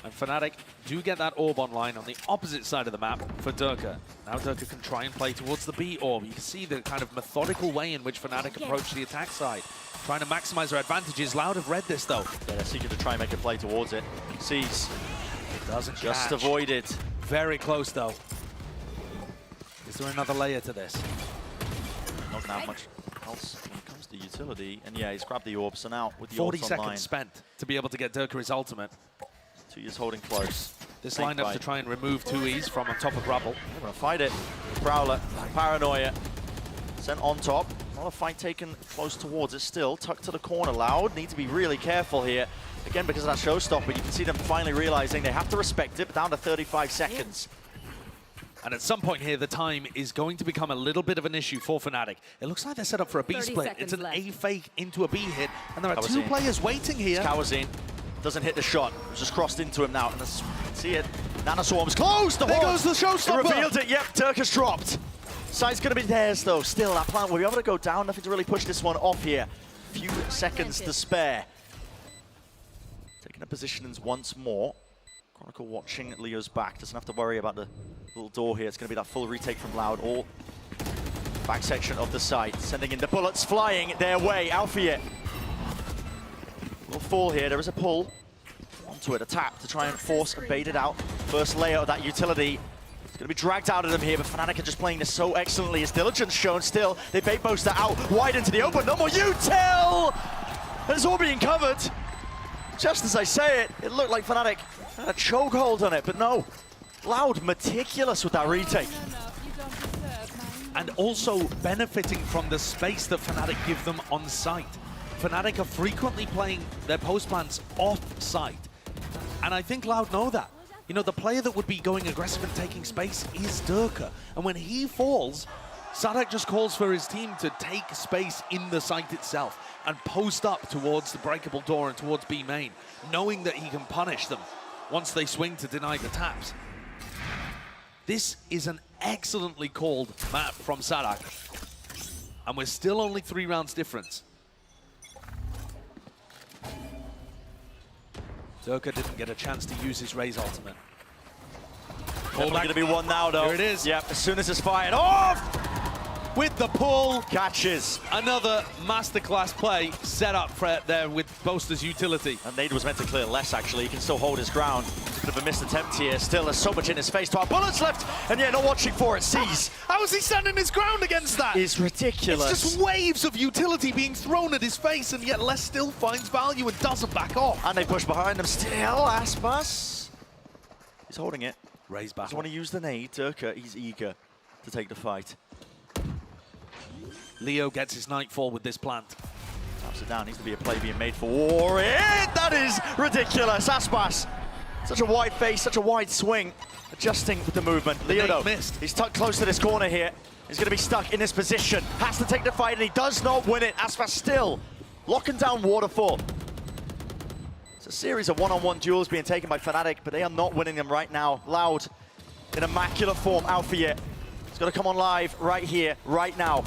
And Fnatic do get that orb online on the opposite side of the map for Durka. Now Durka can try and play towards the B orb. You can see the kind of methodical way in which Fnatic approach the attack side, trying to maximize their advantages. Loud have read this, though. Yeah, they're seeking to try and make a play towards it. Sees. It doesn't just catch. avoid it. Very close, though. Is there another layer to this? Not gonna have much else when it comes to utility. And yeah, he's grabbed the orb, so now with the 40 orbs seconds online. spent to be able to get Durka his ultimate. 2Es holding close. This lineup to try and remove 2Es from on top of Rubble. They're gonna fight it. Prowler, Paranoia, sent on top. Not a fight taken close towards it still. Tucked to the corner, Loud. Need to be really careful here. Again, because of that showstopper, you can see them finally realizing they have to respect it, down to 35 seconds. And at some point here, the time is going to become a little bit of an issue for Fnatic. It looks like they're set up for a B split. It's an A fake into a B hit, and there are 2 players waiting here. Kawazin doesn't hit the shot. It's just crossed into him now, and you can see it. Nanoswarm's close. There goes the showstopper. He revealed it. Yep, Turkish dropped. Sight's going to be theirs, though. Still, that plant will be able to go down. Nothing to really push this one off here. Few seconds to spare. Taking up positions once more. Chronicle watching Leo's back. Doesn't have to worry about the little door here. It's going to be that full retake from Loud. All back section of the site. Sending in the bullets flying their way. Alfie. Little fall here. There is a pull onto it. A tap to try and force and bait it out. First layer of that utility. It's going to be dragged out of them here, but Fnatic are just playing this so excellently. As diligence shown still. They bait Boaster out wide into the open. No more util! And it's all being covered. Just as I say it, it looked like Fnatic had a chokehold on it, but no. Loud meticulous with that retake. And also benefiting from the space that Fnatic give them on site. Fnatic are frequently playing their post plans off site. And I think Loud know that. You know, the player that would be going aggressive and taking space is Durka. And when he falls, Sadak just calls for his team to take space in the site itself and post up towards the breakable door and towards B main, knowing that he can punish them once they swing to deny the taps. This is an excellently called map from Sadak. And we're still only 3 rounds difference. Durka didn't get a chance to use his Raze ultimate. Only going to be one now, though. Here it is. Yep, as soon as it's fired off! With the pull. Catches. Another masterclass play set up for there with Boaster's utility. And Nade was meant to clear less, actually. He can still hold his ground. It's a bit of a missed attempt here. Still, there's so much in his face. 12 bullets left, and yeah, not watching for it. Sees. How is he standing his ground against that? It's ridiculous. It's just waves of utility being thrown at his face, and yet Les still finds value and doesn't back off. And they push behind him still. Aspas. He's holding it. Raise back. Doesn't want to use the nade. Durka, he's eager to take the fight. Leo gets his nightfall with this plant. Taps it down. Needs to be a play being made for it. That is ridiculous. Aspas. Such a wide face, such a wide swing. Adjusting with the movement. Leo, though, missed. He's tucked close to this corner here. He's going to be stuck in this position. Has to take the fight, and he does not win it. Aspas still locking down Waterfall. It's a series of one-on-one duels being taken by Fnatic, but they are not winning them right now. Loud in immaculate form. Alfie. He's got to come on live right here, right now.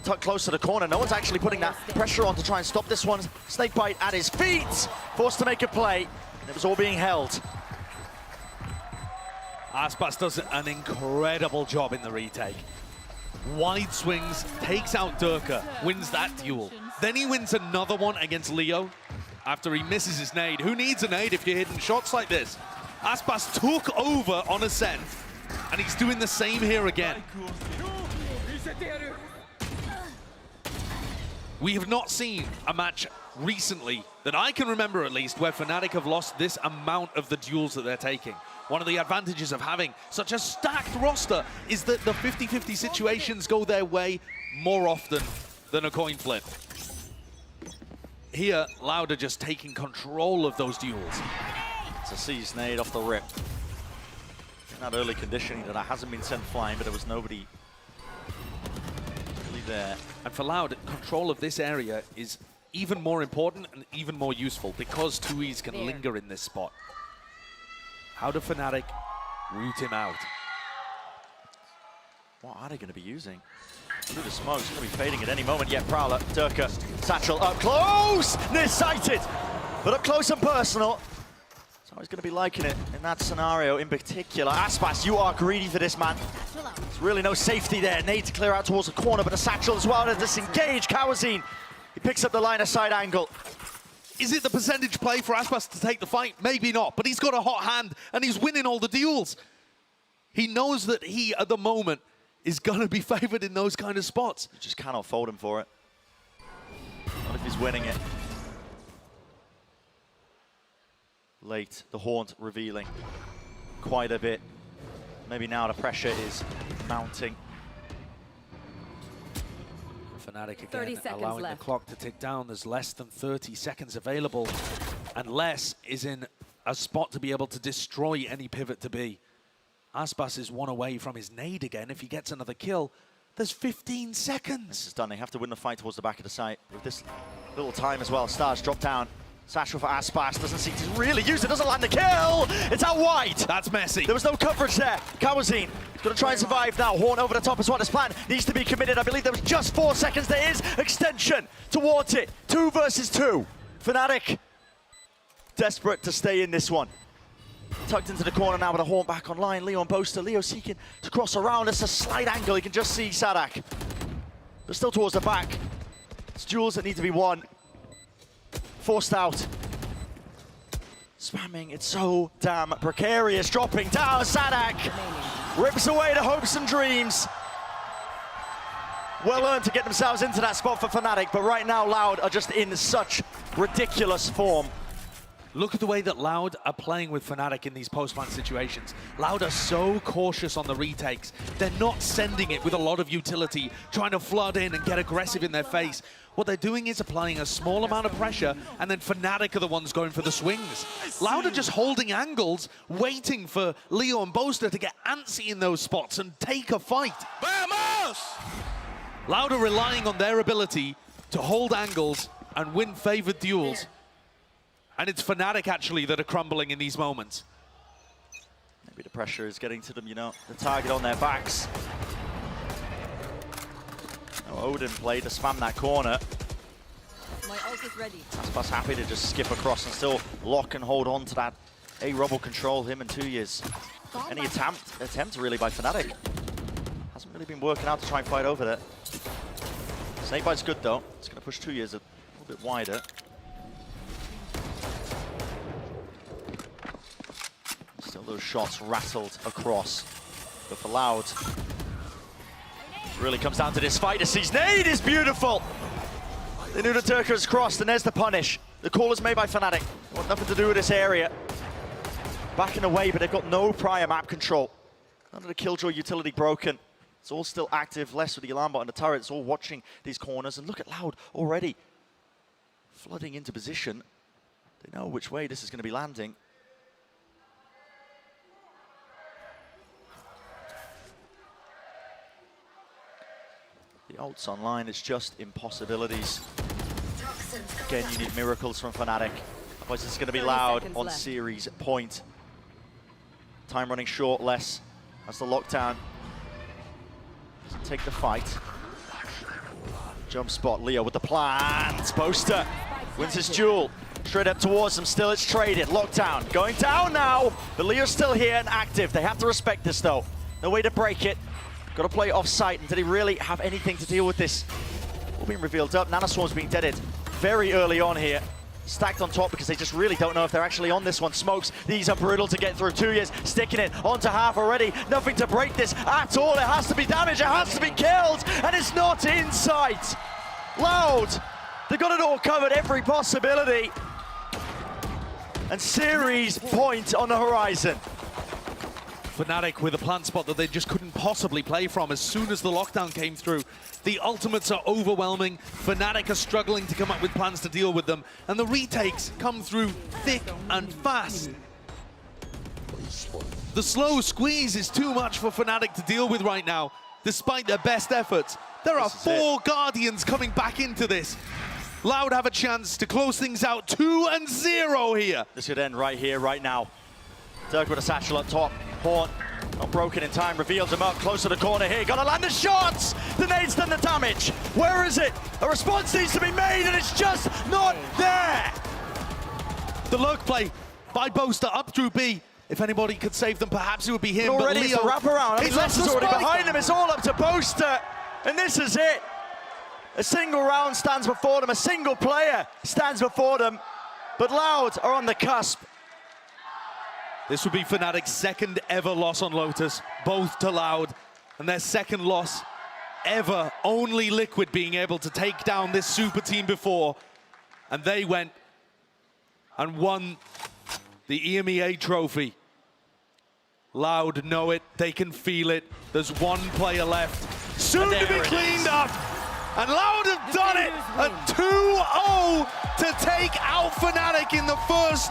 Tucked close to the corner. No one's actually putting that pressure on to try and stop this one. Snakebite at his feet. Forced to make a play. And it was all being held. Aspas does an incredible job in the retake. Wide swings, takes out Durka, wins that duel. Then he wins another one against Leo after he misses his nade. Who needs a nade if you're hitting shots like this? Aspas took over on Ascent, and he's doing the same here again. We have not seen a match recently, that I can remember at least, where Fnatic have lost this amount of the duels that they're taking. One of the advantages of having such a stacked roster is that the 50-50 situations go their way more often than a coin flip. Here, Loud are just taking control of those duels. It's a seize nade off the rip. In that early conditioning that hasn't been sent flying, but there was nobody really there. And for Loud, control of this area is even more important and even more useful because 2Es can linger in this spot. How do Fnatic root him out? What are they going to be using? Through the smoke, it's going to be fading at any moment. Yet Prowler, Durka, Satchel up close! Near-sighted! But up close and personal. So he's going to be liking it in that scenario in particular. Aspas, you are greedy for this, man. There's really no safety there. Nade to clear out towards the corner, but a Satchel as well to disengage. Kawazine, he picks up the line of side angle. Is it the percentage play for Aspas to take the fight? Maybe not, but he's got a hot hand and he's winning all the duels. He knows that he, at the moment, is going to be favored in those kind of spots. You just cannot fold him for it. Not if he's winning it. Late, the Haunt revealing quite a bit. Maybe now the pressure is mounting. Fnatic again allowing the clock to tick down. There's less than 30 seconds available, and Les is in a spot to be able to destroy any pivot to be. Aspas is one away from his nade again. If he gets another kill, there's 15 seconds. This is done. They have to win the fight towards the back of the site. With this little time as well, Stars drop down. Satchel for Aspas, doesn't seem to really use it, doesn't land the kill! It's out wide! That's messy. There was no coverage there. Kawazine is going to try and survive now. Horn over the top is what his plan needs to be committed. I believe there was just 4 seconds. There is extension towards it. 2 versus 2. Fnatic desperate to stay in this one. Tucked into the corner now with a horn back online. Leo and Boaster. Leo seeking to cross around. It's a slight angle. You can just see Sadak. But still towards the back. It's duels that need to be won. Forced out. Spamming. It's so damn precarious. Dropping down. Sadak rips away the hopes and dreams. Well earned to get themselves into that spot for Fnatic, but right now Loud are just in such ridiculous form. Look at the way that Loud are playing with Fnatic in these post-plant situations. Loud are so cautious on the retakes. They're not sending it with a lot of utility, trying to flood in and get aggressive in their face. What they're doing is applying a small amount of pressure, and then Fnatic are the ones going for the swings. Loud are just holding angles, waiting for Leo and Boaster to get antsy in those spots and take a fight. Vamos! Loud are relying on their ability to hold angles and win favored duels. And it's Fnatic, actually, that are crumbling in these moments. Maybe the pressure is getting to them, you know, the target on their backs. Oh, Odin played to spam that corner. My ult is ready. Aspas happy to just skip across and still lock and hold on to that. A-Rob will control him in 2 years. Any attempt really by Fnatic. Hasn't really been working out to try and fight over that. Snakebite's good though. It's going to push 2 years a little bit wider. Still those shots rattled across. But for Loud, it really comes down to this fight. The C's nade is beautiful. They knew the Turker has crossed, and there's the punish. The call is made by Fnatic. They want nothing to do with this area. Backing away, but they've got no prior map control. None of the Killjoy utility broken. It's all still active, less with the alarm bot and the turret. It's all watching these corners, and look at Loud already flooding into position. They know which way this is going to be landing. The ult's online, it's just impossibilities. Again, you need miracles from Fnatic. Otherwise, it's going to be Loud on series point. Time running short, less. That's the lockdown. Doesn't take the fight. Jump spot, Leo with the plans. Boaster wins his duel. Straight up towards them, still it's traded. Lockdown, going down now. But Leo's still here and active. They have to respect this though. No way to break it. Got to play off site, and did he really have anything to deal with this? All being revealed up. Nanoswarm's being deaded very early on here. Stacked on top because they just really don't know if they're actually on this one. Smokes, these are brutal to get through. 2 years, sticking it onto half already. Nothing to break this at all. It has to be damaged, it has to be killed, and it's not in sight. Loud, they got it all covered, every possibility. And series point on the horizon. Fnatic with a plant spot that they just couldn't possibly play from as soon as the lockdown came through. The ultimates are overwhelming. Fnatic are struggling to come up with plans to deal with them. And the retakes come through thick and fast. The slow squeeze is too much for Fnatic to deal with right now, despite their best efforts. There are 4 Guardians coming back into this. Loud have a chance to close things out 2-0 here. This could end right here, right now. Dirk with a satchel up top. Horn, not broken in time, reveals him up, close to the corner here. Gotta land the shots! The nade's done the damage. Where is it? A response needs to be made, and it's just not there! The lurk play by Boaster up through B. If anybody could save them, perhaps it would be him. But already Leo, it's a wraparound. I mean, lost Lester's the already spike. behind him. It's all up to Boaster. And this is it. A single round stands before them. A single player stands before them. But Loud are on the cusp. This would be Fnatic's second ever loss on Lotus, both to Loud, and their second loss ever. Only Liquid being able to take down this super team before, and they went and won the EMEA trophy. Loud know it, they can feel it. There's one player left, soon to be cleaned up, and Loud have done it. A 2-0 to take out Fnatic in the first